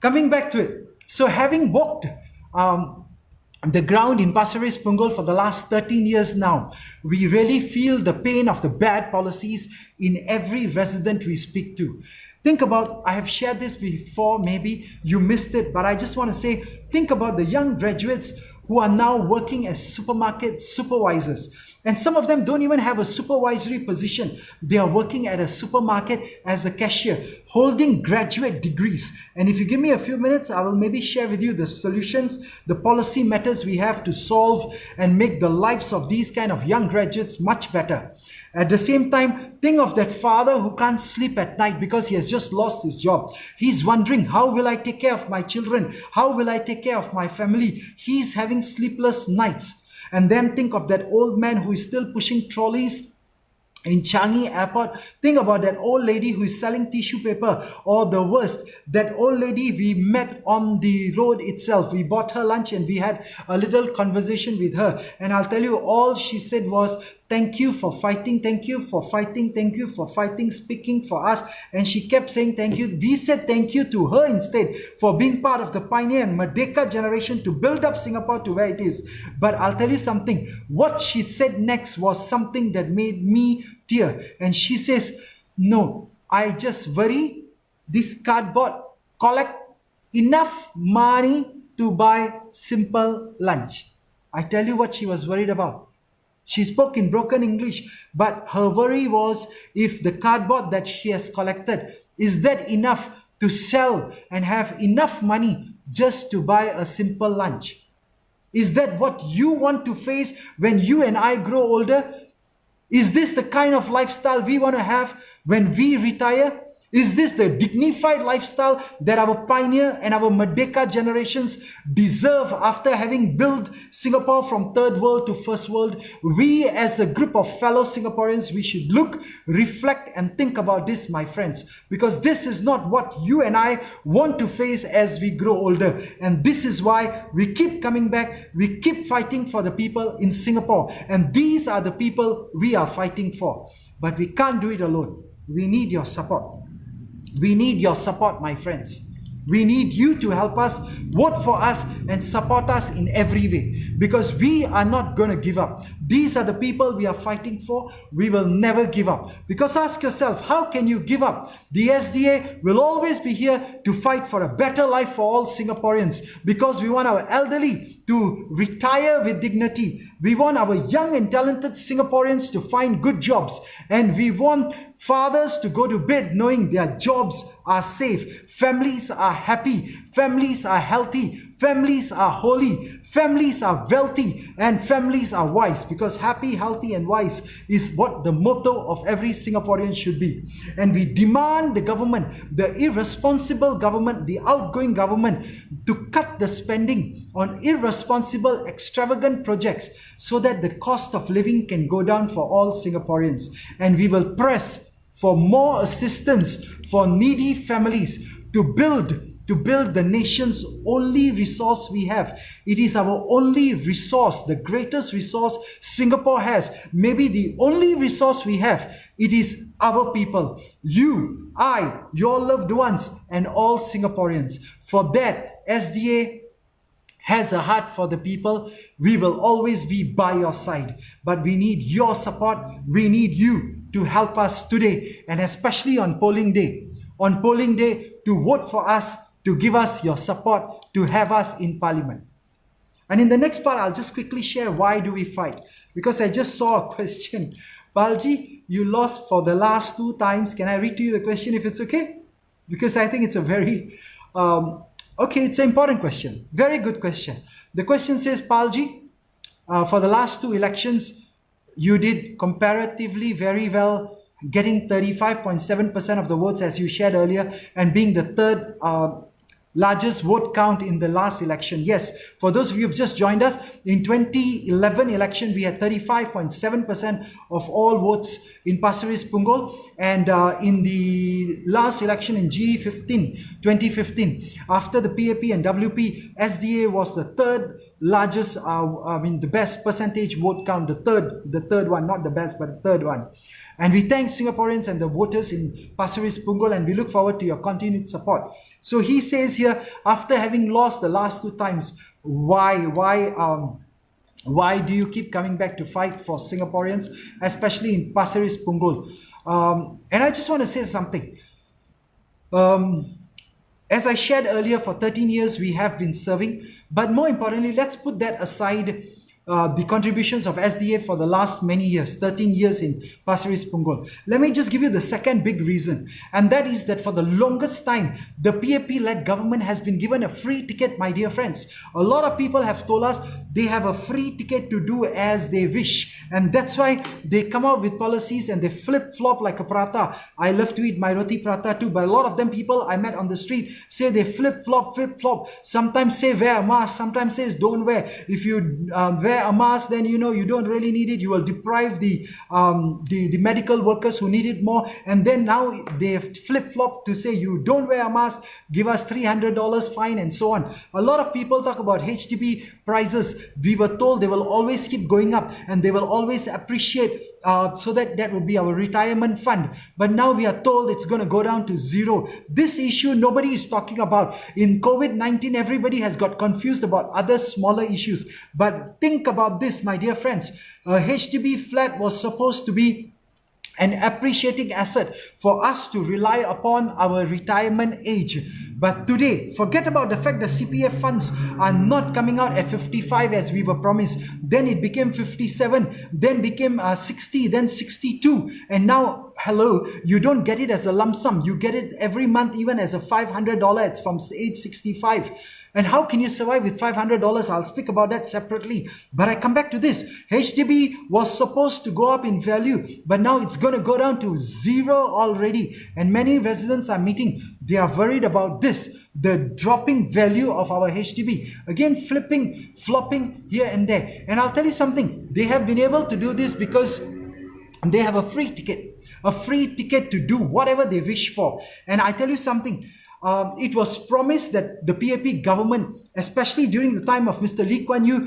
Coming back to it. So having walked the ground in Pasir Ris Punggol for the last 13 years now, we really feel the pain of the bad policies in every resident we speak to. Think about, I have shared this before, maybe you missed it, but I just want to say, think about the young graduates who are now working as supermarket supervisors. And some of them don't even have a supervisory position. They are working at a supermarket as a cashier, holding graduate degrees. And if you give me a few minutes, I will maybe share with you the solutions, the policy matters we have to solve and make the lives of these kind of young graduates much better. At the same time, think of that father who can't sleep at night because he has just lost his job. He's wondering, how will I take care of my children? How will I take care of my family? He's having sleepless nights. And then think of that old man who is still pushing trolleys in Changi Airport. Think about that old lady who is selling tissue paper, or the worst, that old lady we met on the road itself. We bought her lunch and we had a little conversation with her. And I'll tell you, all she said was, thank you for fighting, thank you for fighting, thank you for fighting, speaking for us. And she kept saying thank you. We said thank you to her instead for being part of the pioneer and Merdeka generation to build up Singapore to where it is. But I'll tell you something, what she said next was something that made me tear. And she says, no, I just worry this cardboard collect enough money to buy simple lunch. I tell you what she was worried about. She spoke in broken English, but her worry was, if the cardboard that she has collected, is that enough to sell and have enough money just to buy a simple lunch? Is that what you want to face when you and I grow older? Is this the kind of lifestyle we want to have when we retire? Is this the dignified lifestyle that our pioneer and our Merdeka generations deserve after having built Singapore from third world to first world? We as a group of fellow Singaporeans, we should look, reflect and think about this, my friends, because this is not what you and I want to face as we grow older. And this is why we keep coming back, we keep fighting for the people in Singapore. And these are the people we are fighting for. But we can't do it alone. We need your support. We need your support, my friends. We need you to help us, vote for us and support us in every way, because we are not going to give up. These are the people we are fighting for. We will never give up. Because ask yourself, how can you give up? The SDA will always be here to fight for a better life for all Singaporeans, because we want our elderly to retire with dignity. We want our young and talented Singaporeans to find good jobs, and we want fathers to go to bed knowing their jobs are safe, families are happy, families are healthy, families are holy, families are wealthy, and families are wise, because happy, healthy and wise is what the motto of every Singaporean should be. And we demand the government, the irresponsible government, the outgoing government, to cut the spending on irresponsible, extravagant projects so that the cost of living can go down for all Singaporeans. And we will press for more assistance for needy families to build the nation's only resource we have. It is our only resource, the greatest resource Singapore has. Maybe the only resource we have. It is our people. You, I, your loved ones, and all Singaporeans. For that, SDA has a heart for the people. We will always be by your side. But we need your support. We need you to help us today, and especially on polling day. On polling day, to vote for us, to give us your support, to have us in Parliament. And in the next part, I'll just quickly share why do we fight. Because I just saw a question. Balji, you lost for the last 2 times. Can I read to you the question if it's okay? Because I think it's a very, it's an important question. Very good question. The question says, Palji, for the last 2 elections, you did comparatively very well, getting 35.7% of the votes as you shared earlier, and being the third largest vote count in the last election. Yes, for those of you who have just joined us, in 2011 election, we had 35.7% of all votes in Pasir Ris Punggol, and in the last election in 2015, after the PAP and WP, SDA was the third largest, the best percentage vote count, the third one, not the best, but the third one. And we thank Singaporeans and the voters in Pasir Ris Punggol, and we look forward to your continued support. So he says here, after having lost the last 2 times, why do you keep coming back to fight for Singaporeans, especially in Pasir Ris Punggol? And I just want to say something. As I shared earlier, for 13 years we have been serving, but more importantly, let's put that aside, the contributions of SDA for the last many years, 13 years in Pasir Ris Punggol. Let me just give you the second big reason, and that is that for the longest time, the PAP-led government has been given a free ticket, my dear friends. A lot of people have told us they have a free ticket to do as they wish, and that's why they come out with policies and they flip-flop like a prata. I love to eat my roti prata too, but a lot of them people I met on the street say they flip-flop. Sometimes say wear a mask, sometimes says don't wear. If you wear a mask, then you don't really need it. You will deprive the medical workers who need it more. And then now they have flip-flopped to say you don't wear a mask, give us $300 fine and so on. A lot of people talk about HDB prices. We were told they will always keep going up and they will always appreciate, so that will be our retirement fund. But now we are told it's going to go down to 0. This issue nobody is talking about. In COVID-19, everybody has got confused about other smaller issues. But think about this, my dear friends. A HDB flat was supposed to be an appreciating asset for us to rely upon our retirement age. But today, forget about the fact that CPF funds are not coming out at 55 as we were promised. Then it became 57, then became 60, then 62, and now hello, you don't get it as a lump sum. You get it every month, even as a $500. It's from age 65. And how can you survive with $500? I'll speak about that separately. But I come back to this. HDB was supposed to go up in value, but now it's going to go down to zero already. And many residents are meeting. They are worried about this, the dropping value of our HDB. Again, flopping here and there. And I'll tell you something. They have been able to do this because they have a free ticket to do whatever they wish for. And I tell you something. It was promised that the PAP government, especially during the time of Mr. Lee Kuan Yew,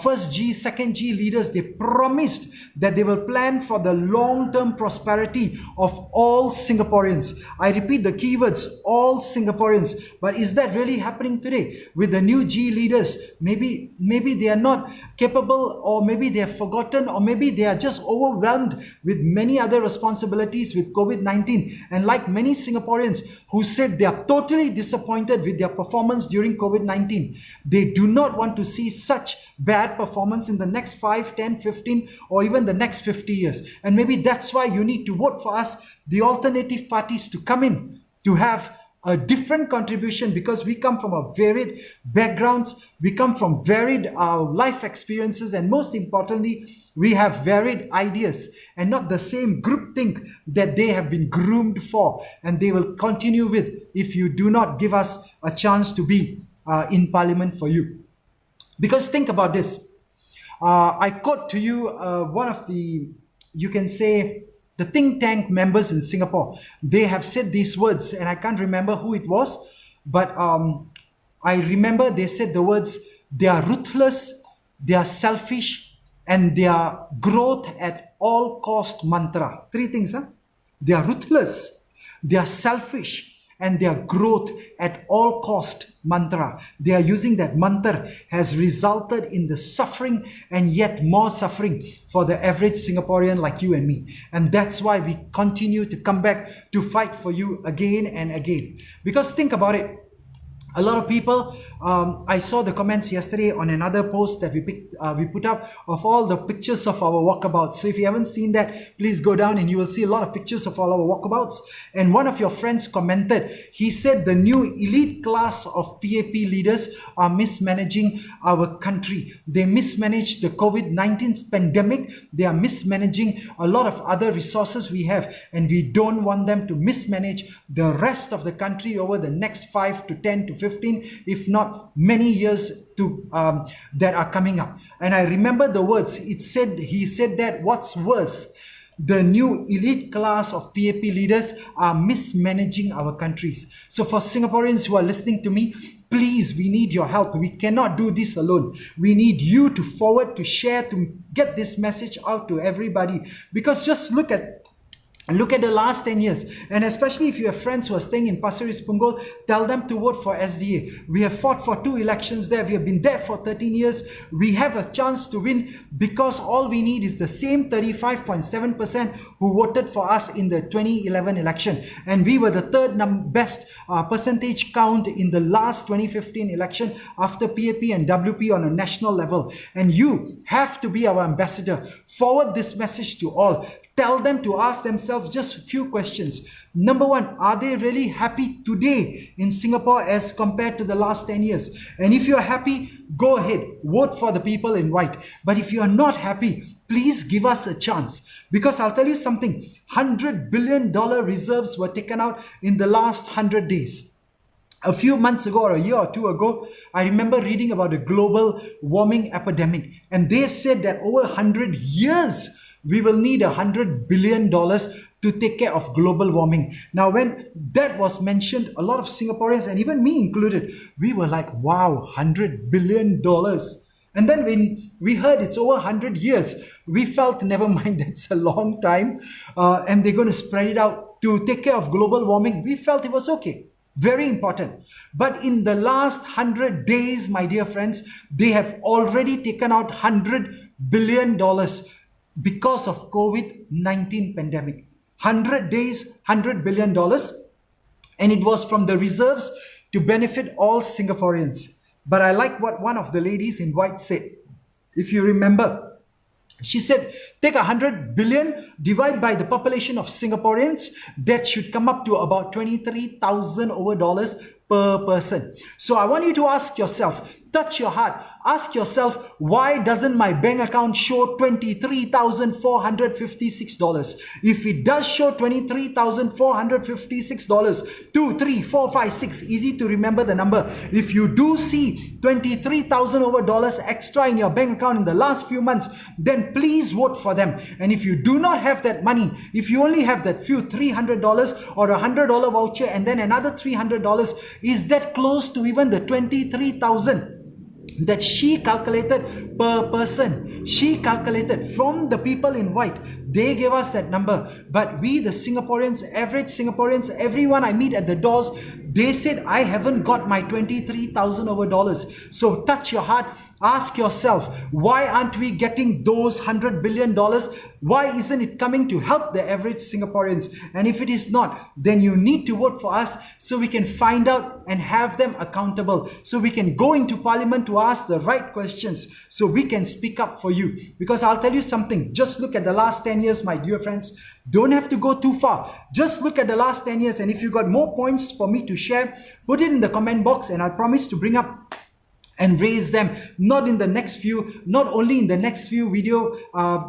first G, second G leaders, they promised that they will plan for the long-term prosperity of all Singaporeans. I repeat the keywords, all Singaporeans. But is that really happening today? With the new G leaders, maybe they are not capable, or maybe they have forgotten, or maybe they are just overwhelmed with many other responsibilities with COVID-19. And like many Singaporeans who said they are totally disappointed with their performance during COVID-19. They do not want to see such bad performance in the next 5, 10, 15, or even the next 50 years. And maybe that's why you need to vote for us, the alternative parties, to come in, to have a different contribution, because we come from a varied backgrounds, we come from varied life experiences, and most importantly, we have varied ideas and not the same groupthink that they have been groomed for, and they will continue with if you do not give us a chance to be in parliament for you. Because think about this. I quote to you one of the, you can say, the think tank members in Singapore. They have said these words, and I can't remember who it was, but I remember they said the words, they are ruthless, they are selfish, and they are growth at all cost mantra. Three things, huh? They are ruthless, they are selfish, and their growth at all cost mantra. They are using that mantra has resulted in the suffering and yet more suffering for the average Singaporean like you and me. And that's why we continue to come back to fight for you again and again. Because think about it. A lot of people, I saw the comments yesterday on another post that we put up of all the pictures of our walkabouts. So if you haven't seen that, please go down and you will see a lot of pictures of all our walkabouts. And one of your friends commented, he said the new elite class of PAP leaders are mismanaging our country. They mismanage the COVID-19 pandemic. They are mismanaging a lot of other resources we have. And we don't want them to mismanage the rest of the country over the next 5 to 10 to 15, if not many years to that are coming up. And I remember the words. He said that what's worse, the new elite class of PAP leaders are mismanaging our countries. So for Singaporeans who are listening to me, please, we need your help. We cannot do this alone. We need you to forward, to share, to get this message out to everybody. Because just look at the last 10 years, and especially if you have friends who are staying in Pasir Ris Punggol, tell them to vote for SDA. We have fought for 2 elections there. We have been there for 13 years. We have a chance to win because all we need is the same 35.7% who voted for us in the 2011 election. And we were the third best percentage count in the last 2015 election after PAP and WP on a national level. And you have to be our ambassador. Forward this message to all. Tell them to ask themselves just a few questions. Number one, are they really happy today in Singapore as compared to the last 10 years? And if you are happy, go ahead, vote for the people in white. But if you are not happy, please give us a chance. Because I'll tell you something, $100 billion reserves were taken out in the last 100 days. A few months ago, or a year or two ago, I remember reading about a global warming epidemic. And they said that over 100 years, we will need $100 billion to take care of global warming. Now, when that was mentioned, a lot of Singaporeans, and even me included, we were like, wow, $100 billion. And then when we heard it's over 100 years, we felt, never mind, that's a long time. And they're going to spread it out to take care of global warming. We felt it was okay. Very important. But in the last 100 days, my dear friends, they have already taken out $100 billion because of COVID-19 pandemic. 100 days, $100 billion. And it was from the reserves to benefit all Singaporeans. But I like what one of the ladies in white said. If you remember, She said, take 100 billion, divide by the population of Singaporeans, that should come up to about 23,000 over dollars per person. So I want you to ask yourself, touch your heart, ask yourself, why doesn't my bank account show $23,456? If it does show $23,456, 2, 3, 4, 5, 6, easy to remember the number. If you do see 23,000 over dollars extra in your bank account in the last few months, then please vote for them. And if you do not have that money, if you only have that few $300 or a $100 voucher and then another $300, is that close to even the 23,000 that she calculated per person? She calculated from the people in white. They gave us that number. But we, the Singaporeans, average Singaporeans, everyone I meet at the doors, they said, I haven't got my 23,000 over dollars. So touch your heart, ask yourself, why aren't we getting those $100 billion? Why isn't it coming to help the average Singaporeans? And if it is not, then you need to vote for us so we can find out and have them accountable. So we can go into Parliament to ask the right questions, so we can speak up for you. Because I'll tell you something, just look at the last 10 years, my dear friends. Don't have to go too far. Just look at the last 10 years, and if you got more points for me to share, put it in the comment box and I'll promise to bring up and raise them, not only in the next few video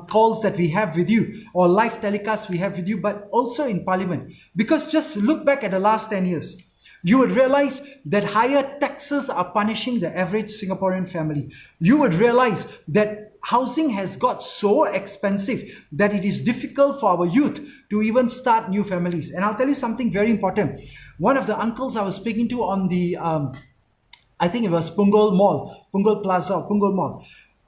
calls that we have with you or live telecasts we have with you, but also in Parliament. Because just look back at the last 10 years. You would realize that higher taxes are punishing the average Singaporean family. You would realize that housing has got so expensive that it is difficult for our youth to even start new families. And I'll tell you something very important. One of the uncles I was speaking to on the, I think it was Punggol Mall, Punggol Plaza, Punggol Mall.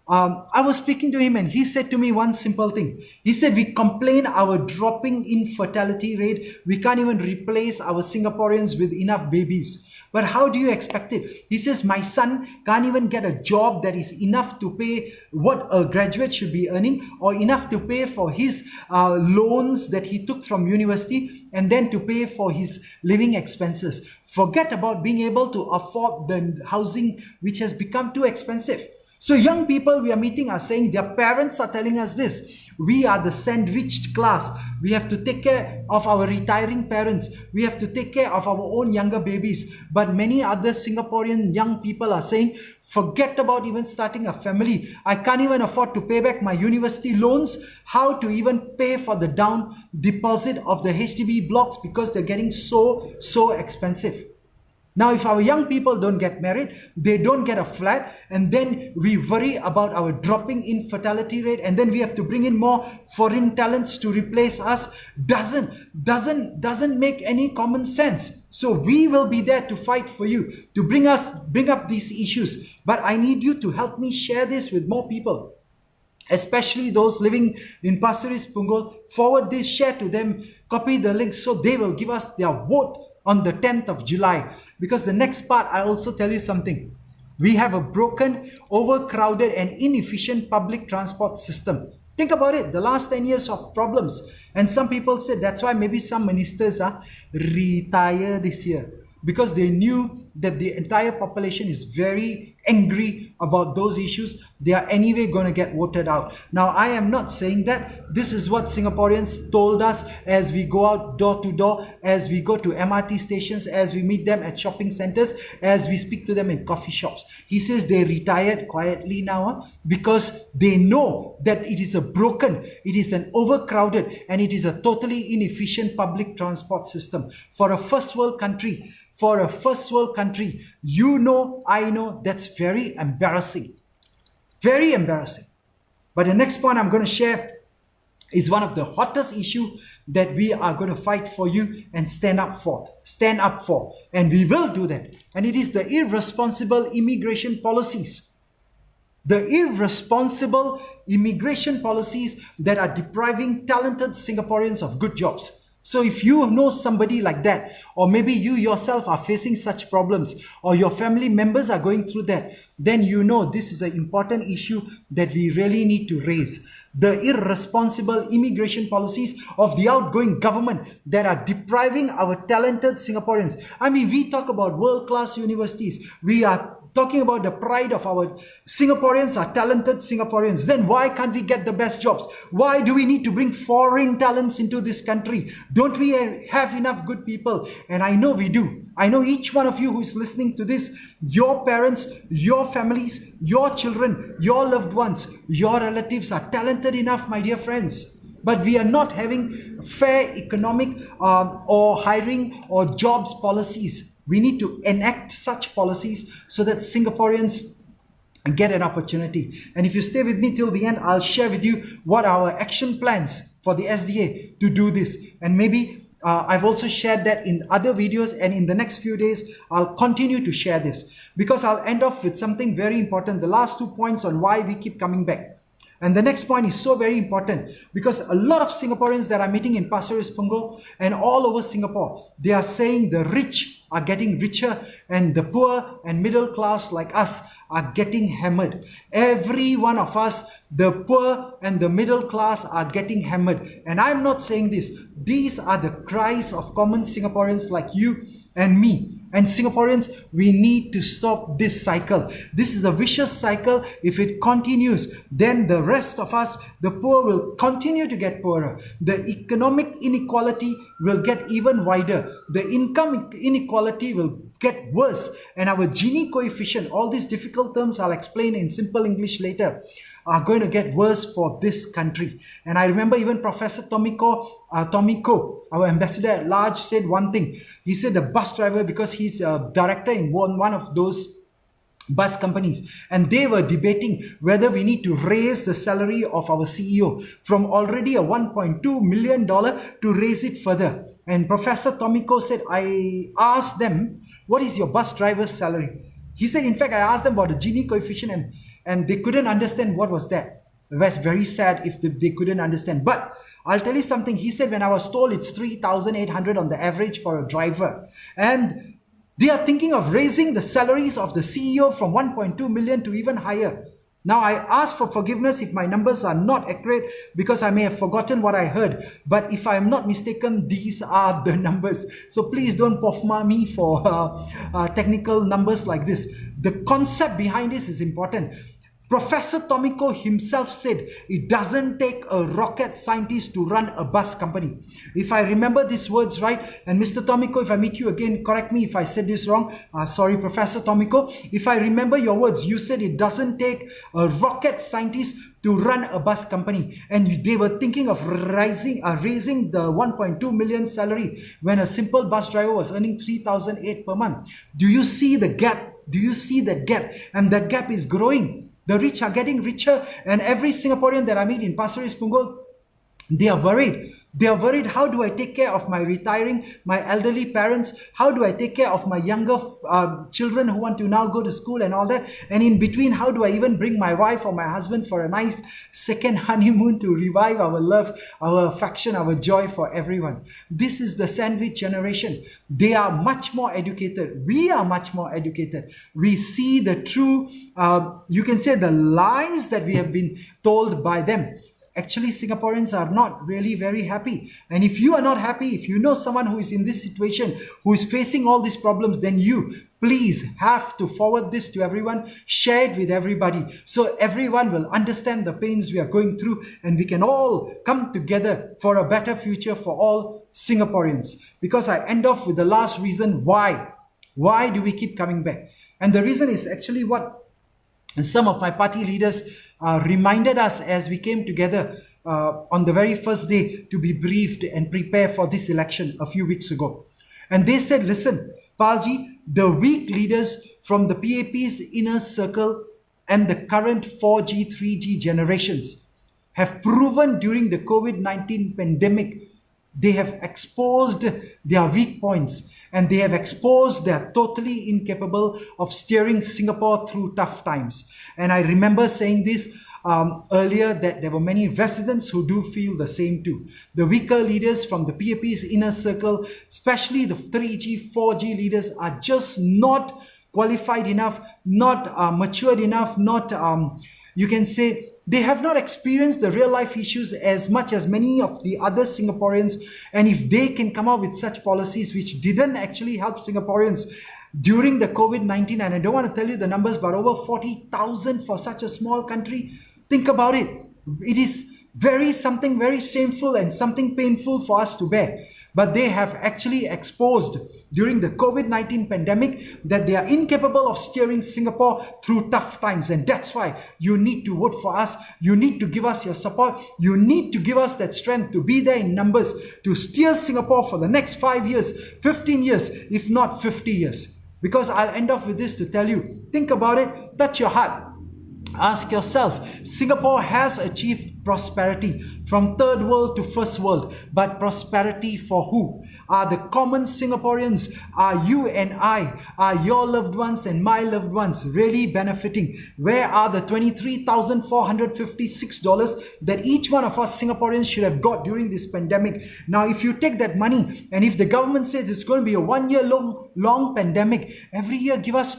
I was speaking to him and he said to me one simple thing. He said, we complain our dropping infertility rate. We can't even replace our Singaporeans with enough babies. But how do you expect it? He says, my son can't even get a job that is enough to pay what a graduate should be earning, or enough to pay for his loans that he took from university, and then to pay for his living expenses. Forget about being able to afford the housing which has become too expensive. So young people we are meeting are saying, their parents are telling us this: we are the sandwiched class. We have to take care of our retiring parents. We have to take care of our own younger babies. But many other Singaporean young people are saying, forget about even starting a family. I can't even afford to pay back my university loans. How to even pay for the down deposit of the HDB blocks, because they're getting so expensive. Now, if our young people don't get married, they don't get a flat, and then we worry about our dropping infertility rate, and then we have to bring in more foreign talents to replace us, doesn't make any common sense. So we will be there to fight for you, to bring up these issues. But I need you to help me share this with more people, especially those living in Pasir Ris, Punggol. Forward this, share to them, copy the link so they will give us their vote on the 10th of July. Because the next part, I also tell you something. We have a broken, overcrowded and inefficient public transport system. Think about it, the last 10 years of problems. And some people said that's why maybe some ministers retire this year. Because they knew that the entire population is very angry about those issues. They are anyway going to get voted out. Now, I am not saying that. This is what Singaporeans told us as we go out door to door, as we go to MRT stations, as we meet them at shopping centers, as we speak to them in coffee shops. He says they retired quietly now because they know that it is a broken, it is an overcrowded, and it is a totally inefficient public transport system. For a first world country, you know, I know, that's very embarrassing. Very embarrassing. But the next point I'm going to share is one of the hottest issues that we are going to fight for you and stand up for. Stand up for. And we will do that. And it is the irresponsible immigration policies. The irresponsible immigration policies that are depriving talented Singaporeans of good jobs. So if you know somebody like that, or maybe you yourself are facing such problems, or your family members are going through that, then you know this is an important issue that we really need to raise. The irresponsible immigration policies of the outgoing government that are depriving our talented Singaporeans. I mean, we talk about world-class universities. We are talking about the pride of our Singaporeans are talented Singaporeans. Then why can't we get the best jobs? Why do we need to bring foreign talents into this country? Don't we have enough good people? And I know we do. I know each one of you who is listening to this, your parents, your families, your children, your loved ones, your relatives are talented enough, my dear friends. But we are not having fair economic or hiring or jobs policies. We need to enact such policies so that Singaporeans get an opportunity. And if you stay with me till the end, I'll share with you what our action plans for the SDA to do this. And maybe I've also shared that in other videos, and in the next few days, I'll continue to share this. Because I'll end off with something very important, the last 2 points on why we keep coming back. And the next point is so very important because a lot of Singaporeans that I'm meeting in Pasir Ris Punggol and all over Singapore, they are saying the rich are getting richer and the poor and middle class like us are getting hammered. Every one of us, the poor and the middle class, are getting hammered. And I'm not saying this. These are the cries of common Singaporeans like you and me. And Singaporeans, we need to stop this cycle. This is a vicious cycle. If it continues, then the rest of us, the poor, will continue to get poorer. The economic inequality will get even wider. The income inequality will get worse. And our Gini coefficient, all these difficult terms I'll explain in simple English later, are going to get worse for this country. And I remember even Professor Tomiko, our ambassador at large, said one thing. He said the bus driver, because he's a director in one of those bus companies, and they were debating whether we need to raise the salary of our CEO from already a $1.2 million to raise it further. And Professor Tomiko said, I asked them, what is your bus driver's salary? He said, in fact, I asked them about the Gini coefficient and they couldn't understand what was that. That's very sad if they couldn't understand. But I'll tell you something. He said, when I was told it's 3,800 on the average for a driver, and they are thinking of raising the salaries of the CEO from 1.2 million to even higher. Now, I ask for forgiveness if my numbers are not accurate because I may have forgotten what I heard. But if I am not mistaken, these are the numbers. So please don't pofma me for technical numbers like this. The concept behind this is important. Professor Tomiko himself said it doesn't take a rocket scientist to run a bus company. If I remember these words right, and Mr. Tomiko, if I meet you again, correct me if I said this wrong. Sorry, Professor Tomiko. If I remember your words, you said it doesn't take a rocket scientist to run a bus company. And they were thinking of raising the 1.2 million salary when a simple bus driver was earning 3,008 per month. Do you see the gap? Do you see that gap? And that gap is growing. The rich are getting richer, and every Singaporean that I meet in Pasir Ris Punggol, they are worried. They are worried, how do I take care of my retiring, my elderly parents? How do I take care of my younger children who want to now go to school and all that? And in between, how do I even bring my wife or my husband for a nice second honeymoon to revive our love, our affection, our joy for everyone? This is the sandwich generation. They are much more educated. We are much more educated. We see the true, you can say the lies that we have been told by them. Actually, Singaporeans are not really very happy. And if you are not happy, if you know someone who is in this situation, who is facing all these problems, then you, please have to forward this to everyone, share it with everybody, so everyone will understand the pains we are going through and we can all come together for a better future for all Singaporeans. Because I end off with the last reason why. Why do we keep coming back? And the reason is actually what some of my party leaders reminded us as we came together on the very first day to be briefed and prepare for this election a few weeks ago. And they said, listen, Palji, the weak leaders from the PAP's inner circle and the current 4G, 3G generations have proven during the COVID-19 pandemic, they have exposed their weak points. And they have exposed they are totally incapable of steering Singapore through tough times. And I remember saying this earlier, that there were many residents who do feel the same too. The weaker leaders from the PAP's inner circle, especially the 3G, 4G leaders, are just not qualified enough, not matured enough, not, you can say, they have not experienced the real life issues as much as many of the other Singaporeans. And if they can come up with such policies which didn't actually help Singaporeans, during the COVID-19, and I don't want to tell you the numbers, but over 40,000 for such a small country. Think about it. It is something very shameful and something painful for us to bear. But they have actually exposed during the COVID-19 pandemic that they are incapable of steering Singapore through tough times. And that's why you need to vote for us. You need to give us your support. You need to give us that strength to be there in numbers to steer Singapore for the next 5 years, 15 years, if not 50 years. Because I'll end off with this to tell you, think about it, touch your heart. Ask yourself, Singapore has achieved prosperity from third world to first world, but prosperity for who? Are the common Singaporeans, are you and I, are your loved ones and my loved ones really benefiting? Where are the $23,456 that each one of us Singaporeans should have got during this pandemic? Now, if you take that money, and if the government says it's going to be a 1 year long pandemic, every year give us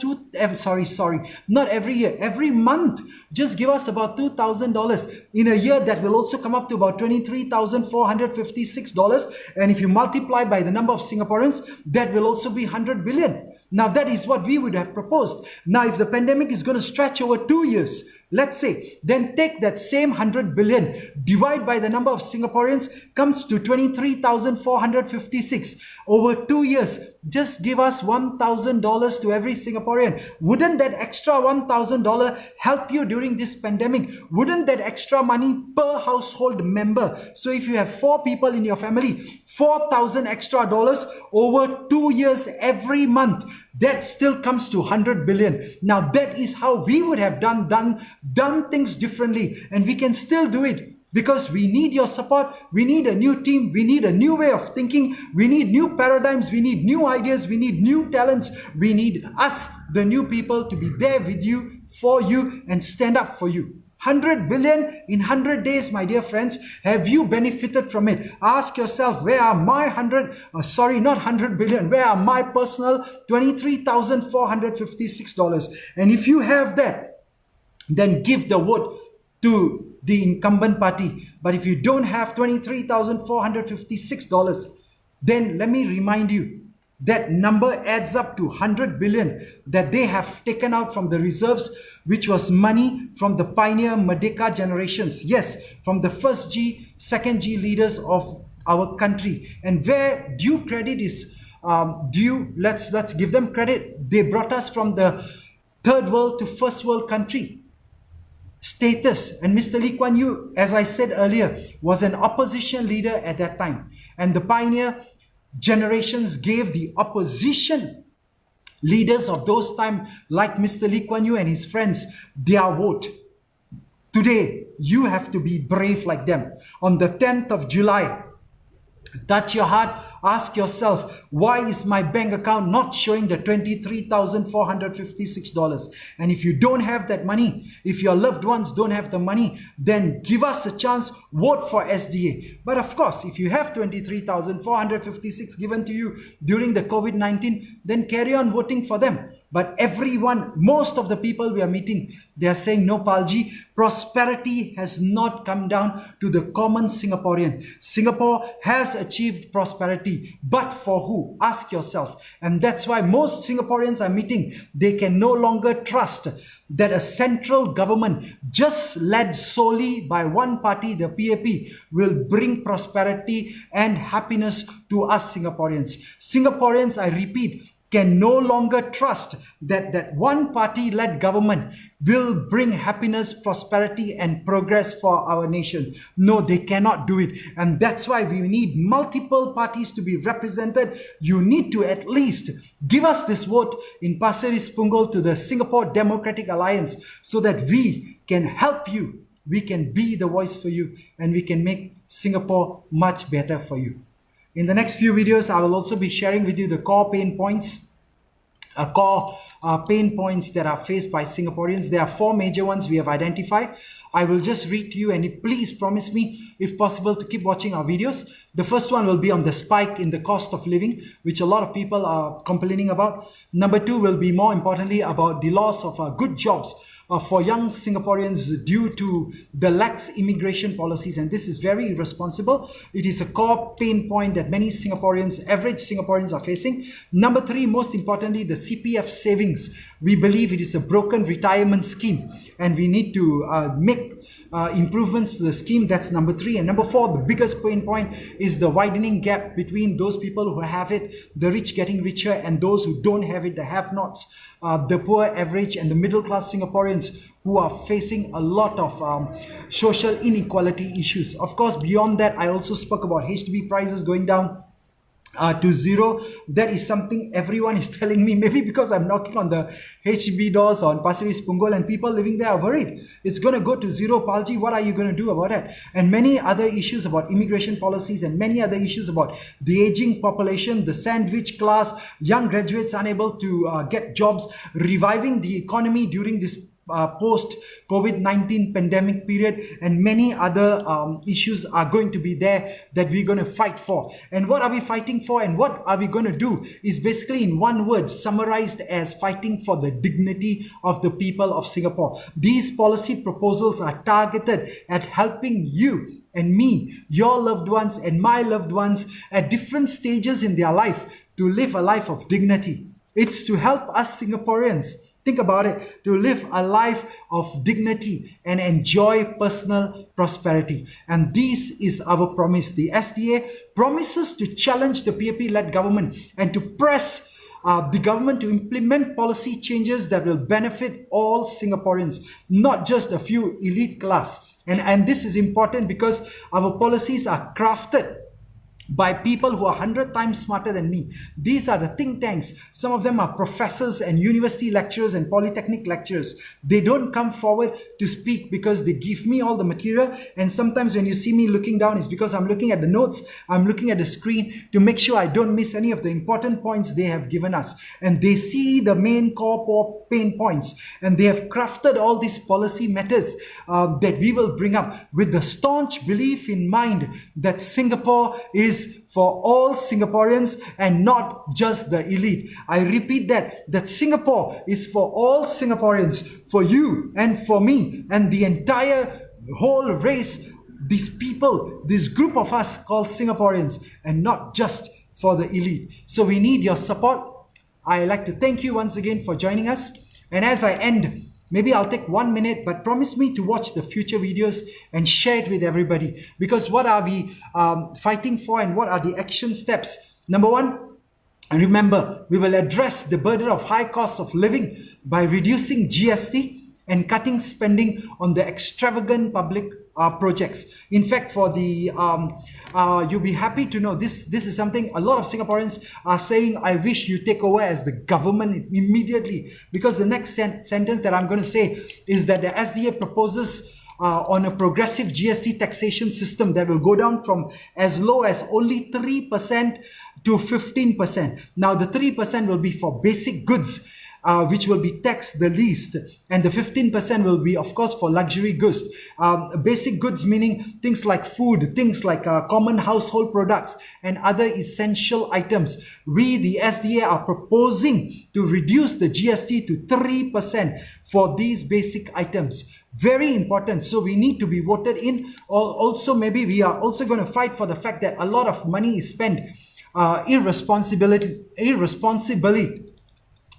not every year, every month, just give us about $2,000. In a year, that will also come up to about $23,456. And if you multiply by the number of Singaporeans, that will also be 100 billion. Now, that is what we would have proposed. Now, if the pandemic is going to stretch over 2 years, let's say, then take that same 100 billion, divide by the number of Singaporeans, comes to 23,456. Over 2 years, just give us $1,000 to every Singaporean. Wouldn't that extra $1,000 help you during this pandemic? Wouldn't that extra money per household member? So if you have 4 people in your family, 4,000 extra dollars over 2 years every month, that still comes to 100 billion. Now that is how we would have done things differently, and we can still do it. Because we need your support, we need a new team, we need a new way of thinking, we need new paradigms, we need new ideas, we need new talents, we need us, the new people, to be there with you, for you, and stand up for you. 100 billion in 100 days, my dear friends. Have you benefited from it? Ask yourself, where are my not 100 billion, where are my personal $23,456? And if you have that, then give the vote to the incumbent party. But if you don't have $23,456, then let me remind you, that number adds up to 100 billion that they have taken out from the reserves, which was money from the pioneer Merdeka generations. Yes, from the first G, second G leaders of our country. And where due credit is due, let's give them credit. They brought us from the third world to first world country status. And Mr. Lee Kuan Yew, as I said earlier, was an opposition leader at that time. And the pioneer generations gave the opposition leaders of those time, like Mr. Lee Kuan Yew and his friends, their vote. Today, you have to be brave like them. On the 10th of July, touch your heart, ask yourself, why is my bank account not showing the $23,456? And if you don't have that money, if your loved ones don't have the money, then give us a chance, vote for SDA. But of course, if you have 23,456 given to you during the COVID-19, then carry on voting for them. But everyone, most of the people we are meeting, they are saying, no, Palji, prosperity has not come down to the common Singaporean. Singapore has achieved prosperity, but for who? Ask yourself. And that's why most Singaporeans are meeting, they can no longer trust that a central government just led solely by one party, the PAP, will bring prosperity and happiness to us Singaporeans. Singaporeans, I repeat, can no longer trust that one party-led government will bring happiness, prosperity, and progress for our nation. No, they cannot do it. And that's why we need multiple parties to be represented. You need to at least give us this vote in Pasir Ris Punggol to the Singapore Democratic Alliance so that we can help you. We can be the voice for you, and we can make Singapore much better for you. In the next few videos, I will also be sharing with you the core pain points, core pain points that are faced by Singaporeans. There are 4 major ones we have identified. I will just read to you, and please promise me, if possible, to keep watching our videos. The first one will be on the spike in the cost of living, which a lot of people are complaining about. Number 2 will be, more importantly, about the loss of good jobs for young Singaporeans due to the lax immigration policies, and this is very irresponsible. It is a core pain point that many Singaporeans, average Singaporeans, are facing. Number 3, most importantly, the CPF savings. We believe it is a broken retirement scheme, and we need to make improvements to the scheme. That's number 3. And number 4, the biggest pain point is the widening gap between those people who have it, the rich getting richer, and those who don't have it, the have-nots, the poor, average, and the middle-class Singaporeans who are facing a lot of social inequality issues. Of course, beyond that, I also spoke about HDB prices going down to 0. That is something everyone is telling me, maybe because I'm knocking on the HDB doors on Pasir Ris Punggol, and people living there are worried. It's going to go to 0, Palji. What are you going to do about it? And many other issues about immigration policies, and many other issues about the aging population, the sandwich class, young graduates unable to get jobs, reviving the economy during this post-COVID-19 pandemic period, and many other issues are going to be there that we're going to fight for. And what are we fighting for, and what are we going to do, is basically in one word summarized as fighting for the dignity of the people of Singapore. These policy proposals are targeted at helping you and me, your loved ones and my loved ones, at different stages in their life to live a life of dignity. It's to help us Singaporeans, think about it, to live a life of dignity and enjoy personal prosperity. And this is our promise. The SDA promises to challenge the PAP-led government and to press the government to implement policy changes that will benefit all Singaporeans, not just a few elite class. And this is important because our policies are crafted by people who are 100 times smarter than me. These are the think tanks. Some of them are professors and university lecturers and polytechnic lecturers. They don't come forward to speak because they give me all the material, and sometimes when you see me looking down, it's because I'm looking at the notes, I'm looking at the screen to make sure I don't miss any of the important points they have given us. And they see the main core pain points, and they have crafted all these policy matters that we will bring up with the staunch belief in mind that Singapore is for all Singaporeans and not just the elite. I repeat that Singapore is for all Singaporeans, for you and for me and the entire whole race, these people, this group of us called Singaporeans, and not just for the elite. So we need your support. I'd like to thank you once again for joining us. And as I end, maybe I'll take 1 minute, but promise me to watch the future videos and share it with everybody. Because what are we fighting for, and what are the action steps? Number 1, and remember, we will address the burden of high costs of living by reducing GST and cutting spending on the extravagant public projects. In fact, for the you'll be happy to know this is something a lot of Singaporeans are saying, I wish you take over as the government immediately, because the next sentence that I'm going to say is that the SDA proposes on a progressive GST taxation system that will go down from as low as only 3% to 15%. Now the 3% will be for basic goods, which will be taxed the least, and the 15% will be, of course, for luxury goods. Basic goods meaning things like food, things like common household products and other essential items. We, the SDA, are proposing to reduce the GST to 3% for these basic items. Very important. So we need to be voted in. Also, maybe we are also going to fight for the fact that a lot of money is spent irresponsibly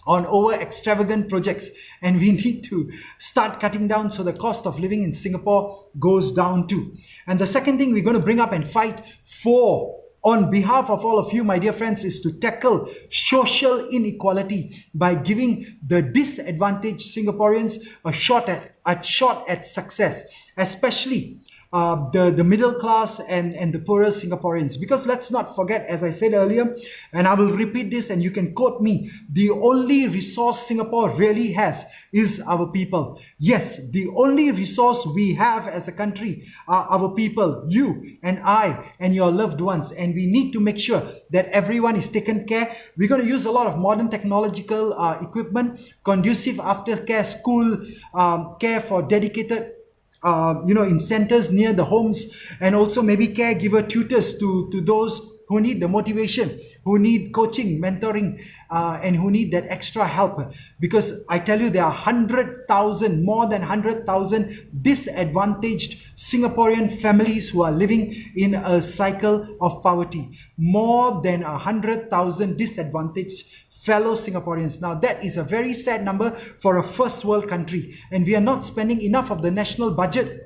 on over extravagant projects, and we need to start cutting down so the cost of living in Singapore goes down too. And the second thing we're going to bring up and fight for on behalf of all of you, my dear friends, is to tackle social inequality by giving the disadvantaged Singaporeans a shot at success, especially the middle class and the poorer Singaporeans. Because let's not forget, as I said earlier, and I will repeat this and you can quote me, the only resource Singapore really has is our people. Yes, the only resource we have as a country are our people, you and I and your loved ones. And we need to make sure that everyone is taken care. We're going to use a lot of modern technological equipment, conducive aftercare, school care for dedicated in centers near the homes, and also maybe caregiver tutors to those who need the motivation, who need coaching, mentoring, and who need that extra help. Because I tell you, there are 100,000, more than 100,000 disadvantaged Singaporean families who are living in a cycle of poverty. More than 100,000 disadvantaged fellow Singaporeans. Now that is a very sad number for a first world country, and we are not spending enough of the national budget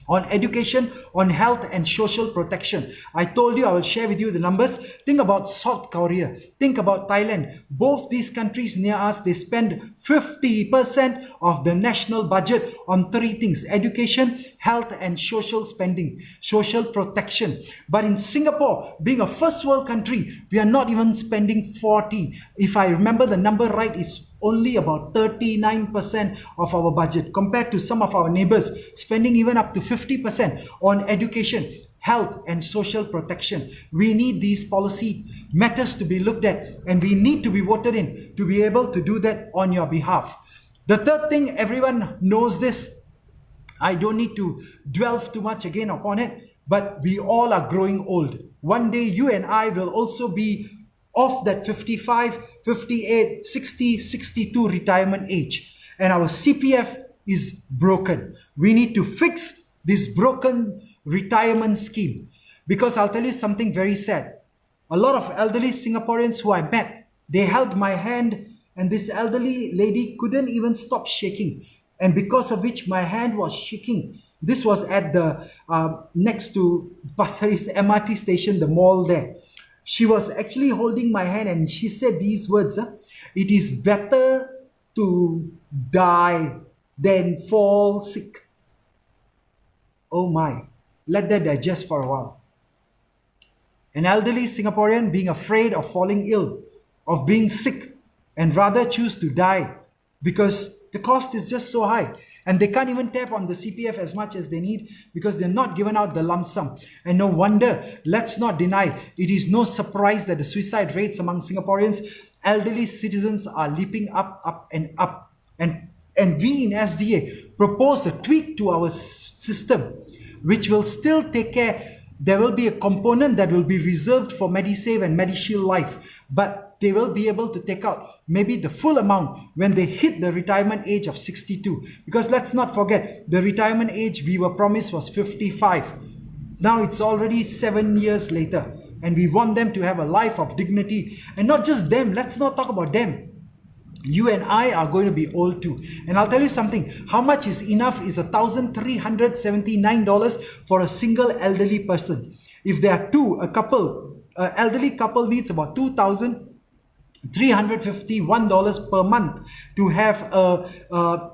on education, on health and social protection. I told you I will share with you the numbers. Think about South Korea, think about Thailand. Both these countries near us, they spend 50% of the national budget on three things: education, health and social spending, social protection. But in Singapore, being a first world country, we are not even spending 40. If I remember the number right, is only about 39% of our budget, compared to some of our neighbors spending even up to 50% on education, health and social protection. We need these policy matters to be looked at, and we need to be voted in to be able to do that on your behalf. The third thing, everyone knows this, I don't need to dwell too much again upon it, but we all are growing old. One day you and I will also be of that 55, 58, 60, 62 retirement age. And our CPF is broken. We need to fix this broken retirement scheme. Because I'll tell you something very sad. A lot of elderly Singaporeans who I met, they held my hand, and this elderly lady couldn't even stop shaking. And because of which my hand was shaking. This was at the next to Pasir Ris MRT station, the mall there. She was actually holding my hand and she said these words, "It is better to die than fall sick." Oh my, let that digest for a while. An elderly Singaporean being afraid of falling ill, of being sick, and rather choose to die because the cost is just so high. And they can't even tap on the CPF as much as they need because they're not given out the lump sum. And no wonder, let's not deny, it is no surprise that the suicide rates among Singaporeans, elderly citizens, are leaping up and up. And we in SDA propose a tweak to our system, which will still take care. There will be a component that will be reserved for MediSave and MediShield Life, but they will be able to take out maybe the full amount when they hit the retirement age of 62. Because let's not forget, the retirement age we were promised was 55. Now it's already 7 years later, and we want them to have a life of dignity. And not just them, let's not talk about them. You and I are going to be old too. And I'll tell you something, how much is enough is $1,379 for a single elderly person. If there are two, a couple, an elderly couple needs about $2,351 per month to have a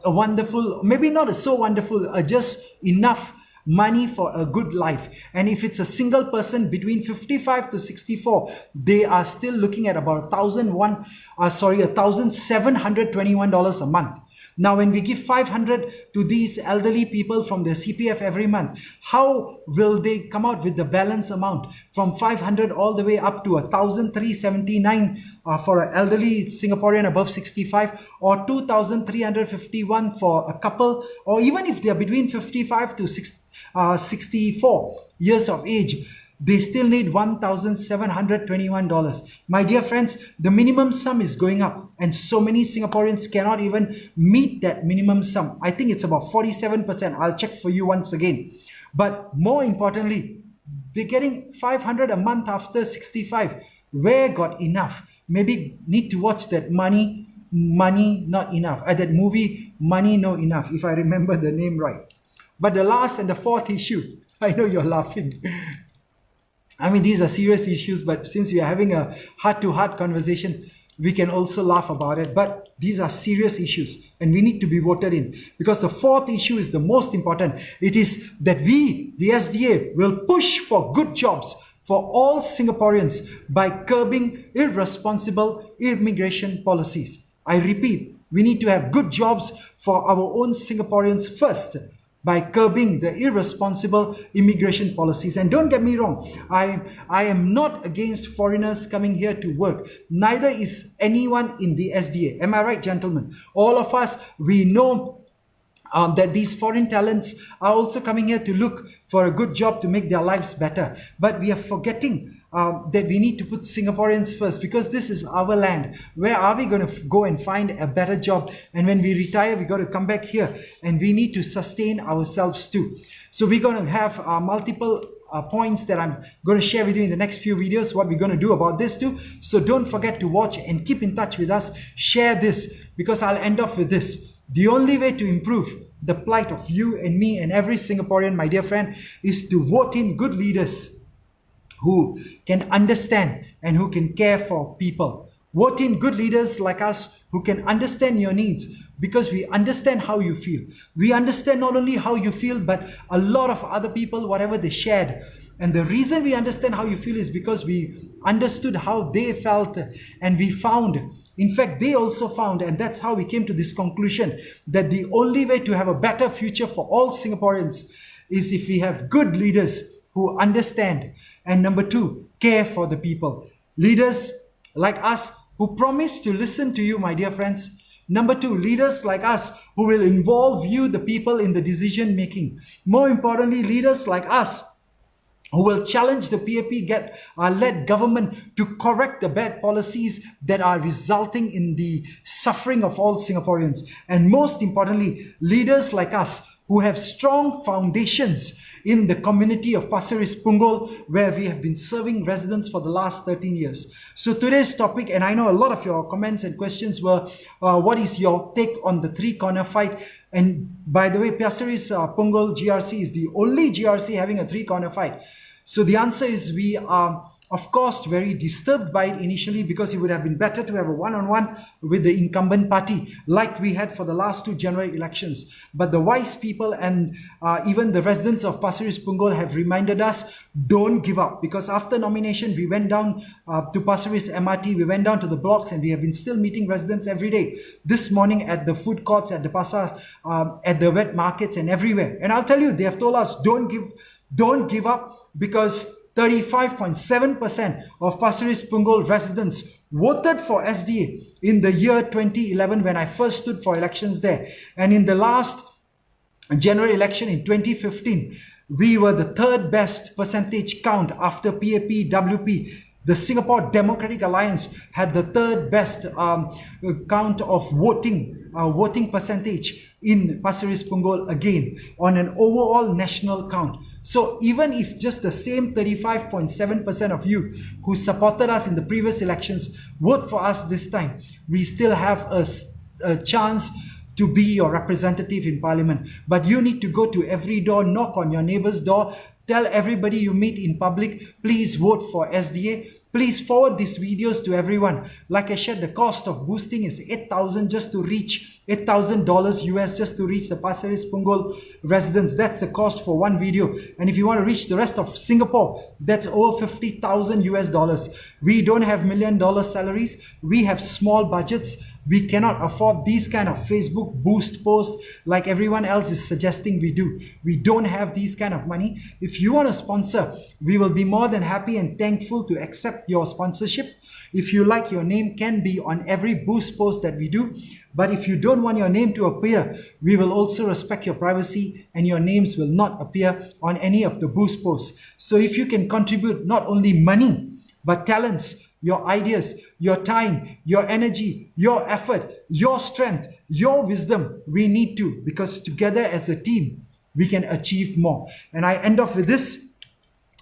wonderful, maybe not a so wonderful, just enough money for a good life. And if it's a single person between 55 to 64, they are still looking at about $1,721 a month. Now, when we give 500 to these elderly people from their CPF every month, how will they come out with the balance amount from 500 all the way up to 1,379 for an elderly Singaporean above 65, or 2,351 for a couple, or even if they are between 55 to 64 years of age, they still need $1,721. My dear friends, the minimum sum is going up, and so many Singaporeans cannot even meet that minimum sum. I think it's about 47%. I'll check for you once again. But more importantly, they're getting 500 a month after 65. Where got enough? Maybe need to watch that Money Not Enough. That movie, Money No Enough, if I remember the name right. But the last and the fourth issue, I know you're laughing. I mean, these are serious issues, but since we are having a heart-to-heart conversation, we can also laugh about it, but these are serious issues and we need to be voted in, because the fourth issue is the most important. It is that we, the SDA, will push for good jobs for all Singaporeans by curbing irresponsible immigration policies. I repeat, we need to have good jobs for our own Singaporeans first by curbing the irresponsible immigration policies. And don't get me wrong, I am not against foreigners coming here to work. Neither is anyone in the SDA. Am I right, gentlemen? All of us, we know that these foreign talents are also coming here to look for a good job to make their lives better. But we are forgetting that we need to put Singaporeans first, because this is our land. Where are we going to go and find a better job? And when we retire, we got to come back here and we need to sustain ourselves too. So we're going to have multiple points that I'm going to share with you in the next few videos, what we're going to do about this too. So don't forget to watch and keep in touch with us. Share this, because I'll end off with this. The only way to improve the plight of you and me and every Singaporean, my dear friend, is to vote in good leaders who can understand and who can care for people. Vote in good leaders like us who can understand your needs, because we understand how you feel. We understand not only how you feel, but a lot of other people, whatever they shared. And the reason we understand how you feel is because we understood how they felt, and we found, in fact, they also found, and that's how we came to this conclusion, that the only way to have a better future for all Singaporeans is if we have good leaders who understand, and number two, care for the people. Leaders like us who promise to listen to you, my dear friends. Number two, leaders like us who will involve you, the people, in the decision making. More importantly, leaders like us who will challenge the PAP-led government to correct the bad policies that are resulting in the suffering of all Singaporeans. And most importantly, leaders like us who have strong foundations in the community of Pasir Ris Punggol, where we have been serving residents for the last 13 years. So today's topic, and I know a lot of your comments and questions were, what is your take on the three-corner fight? And by the way, Pasir Ris Punggol GRC is the only GRC having a three-corner fight. So the answer is, we are of course very disturbed by it initially, because it would have been better to have a one-on-one with the incumbent party like we had for the last two general elections. But the wise people and even the residents of Pasir Ris Punggol have reminded us, don't give up, because after nomination we went down to Pasir Ris MRT, we went down to the blocks, and we have been still meeting residents every day. This morning at the food courts, at the pasar, at the wet markets, and everywhere. And I'll tell you, they have told us, don't give up, because 35.7% of Pasir Ris Punggol residents voted for SDA in the year 2011 when I first stood for elections there. And in the last general election in 2015, we were the third best percentage count after PAP, WP. The Singapore Democratic Alliance had the third best count of voting percentage in Pasir Ris Punggol again on an overall national count. So even if just the same 35.7% of you who supported us in the previous elections vote for us this time, we still have a chance to be your representative in Parliament. But you need to go to every door, knock on your neighbor's door, tell everybody you meet in public, please vote for SDA. Please forward these videos to everyone. Like I said, the cost of boosting is $8,000 just to reach $8,000 US just to reach the Pasir Ris Punggol residents. That's the cost for one video. And if you want to reach the rest of Singapore, that's over $50,000 US. We don't have $1 million salaries. We have small budgets. We cannot afford these kind of Facebook boost posts like everyone else is suggesting we do. We don't have these kind of money. If you want to sponsor, we will be more than happy and thankful to accept your sponsorship. If you like, your name can be on every boost post that we do. But if you don't want your name to appear, we will also respect your privacy, and your names will not appear on any of the boost posts. So if you can contribute not only money, but talents, your ideas, your time, your energy, your effort, your strength, your wisdom, we need to, because together as a team, we can achieve more. And I end off with this.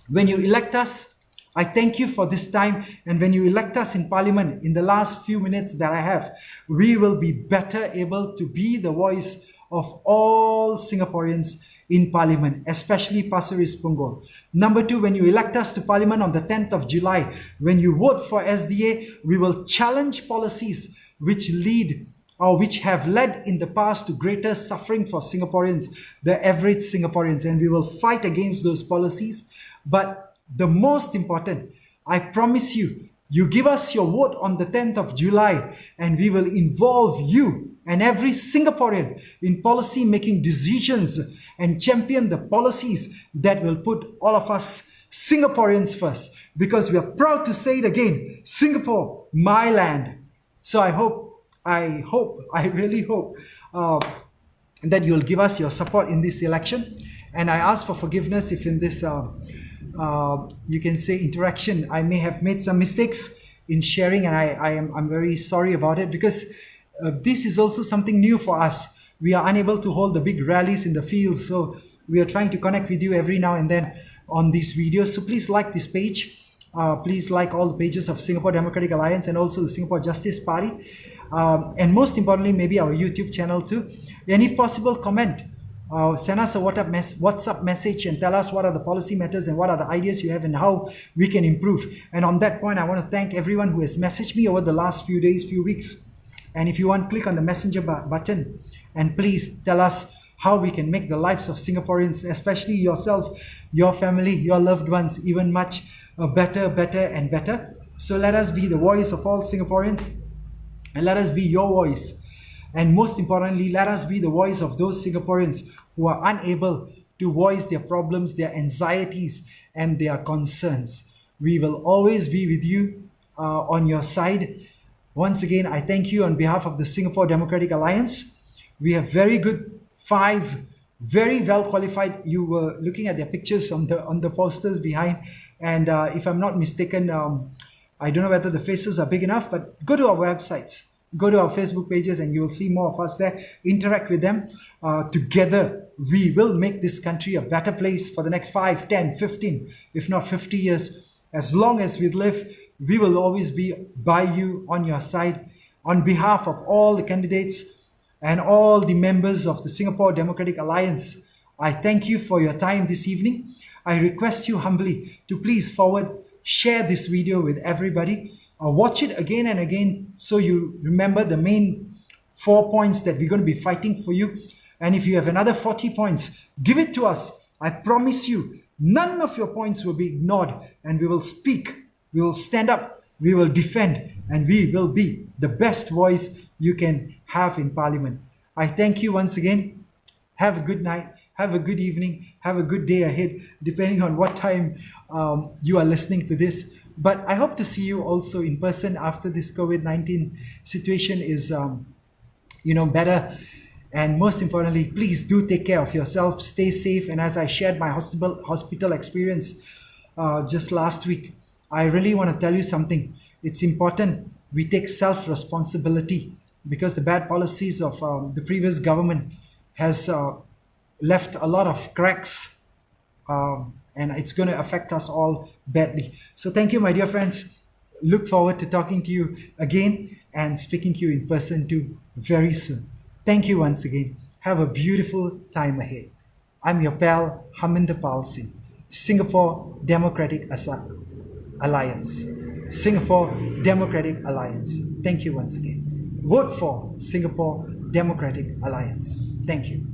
When you elect us, I thank you for this time. And when you elect us in Parliament, in the last few minutes that I have, we will be better able to be the voice of all Singaporeans in Parliament, especially Pasir Ris Punggol. Number two, when you elect us to Parliament on the 10th of July, when you vote for SDA, we will challenge policies which lead or which have led in the past to greater suffering for Singaporeans, the average Singaporeans, and we will fight against those policies. But the most important, I promise you, you give us your vote on the 10th of July and we will involve you and every Singaporean in policy making decisions and champion the policies that will put all of us Singaporeans first, because we are proud to say it again, Singapore, my land. So I really hope that you'll give us your support in this election. And I ask for forgiveness if in this you can say interaction I may have made some mistakes in sharing, and I'm very sorry about it, because this is also something new for us. We are unable to hold the big rallies in the field, so we are trying to connect with you every now and then on these videos. So please like this page, please like all the pages of Singapore Democratic Alliance and also the Singapore Justice Party, and most importantly maybe our YouTube channel too. And if possible, comment. Send us a WhatsApp message and tell us what are the policy matters and what are the ideas you have and how we can improve. And on that point, I want to thank everyone who has messaged me over the last few days, few weeks. And if you want, click on the messenger button and please tell us how we can make the lives of Singaporeans, especially yourself, your family, your loved ones, even much better and better. So let us be the voice of all Singaporeans, and let us be your voice. And most importantly, let us be the voice of those Singaporeans who are unable to voice their problems, their anxieties, and their concerns. We will always be with you on your side. Once again, I thank you on behalf of the Singapore Democratic Alliance. We have very good 5 very well qualified. You were looking at their pictures on the posters behind, and if I'm not mistaken, I don't know whether the faces are big enough, but go to our websites. Go to our Facebook pages and you will see more of us there. Interact with them. Together, we will make this country a better place for the next 5, 10, 15, if not 50 years. As long as we live, we will always be by you, on your side. On behalf of all the candidates and all the members of the Singapore Democratic Alliance, I thank you for your time this evening. I request you humbly to please share this video with everybody. Watch it again and again so you remember the main 4 points that we're going to be fighting for you. And if you have another 40 points, give it to us. I promise you, none of your points will be ignored, and we will speak, we will stand up, we will defend, and we will be the best voice you can have in Parliament. I thank you once again. Have a good night, have a good evening, have a good day ahead, depending on what time you are listening to this. But I hope to see you also in person after this COVID-19 situation is, better. And most importantly, please do take care of yourself, stay safe. And as I shared my hospital experience just last week, I really want to tell you something. It's important we take self-responsibility, because the bad policies of the previous government has left a lot of cracks, and it's going to affect us all badly. So thank you, my dear friends. Look forward to talking to you again and speaking to you in person too very soon. Thank you once again. Have a beautiful time ahead. I'm your pal, Harminder Singh, Singapore Democratic Alliance. Singapore Democratic Alliance. Thank you once again. Vote for Singapore Democratic Alliance. Thank you.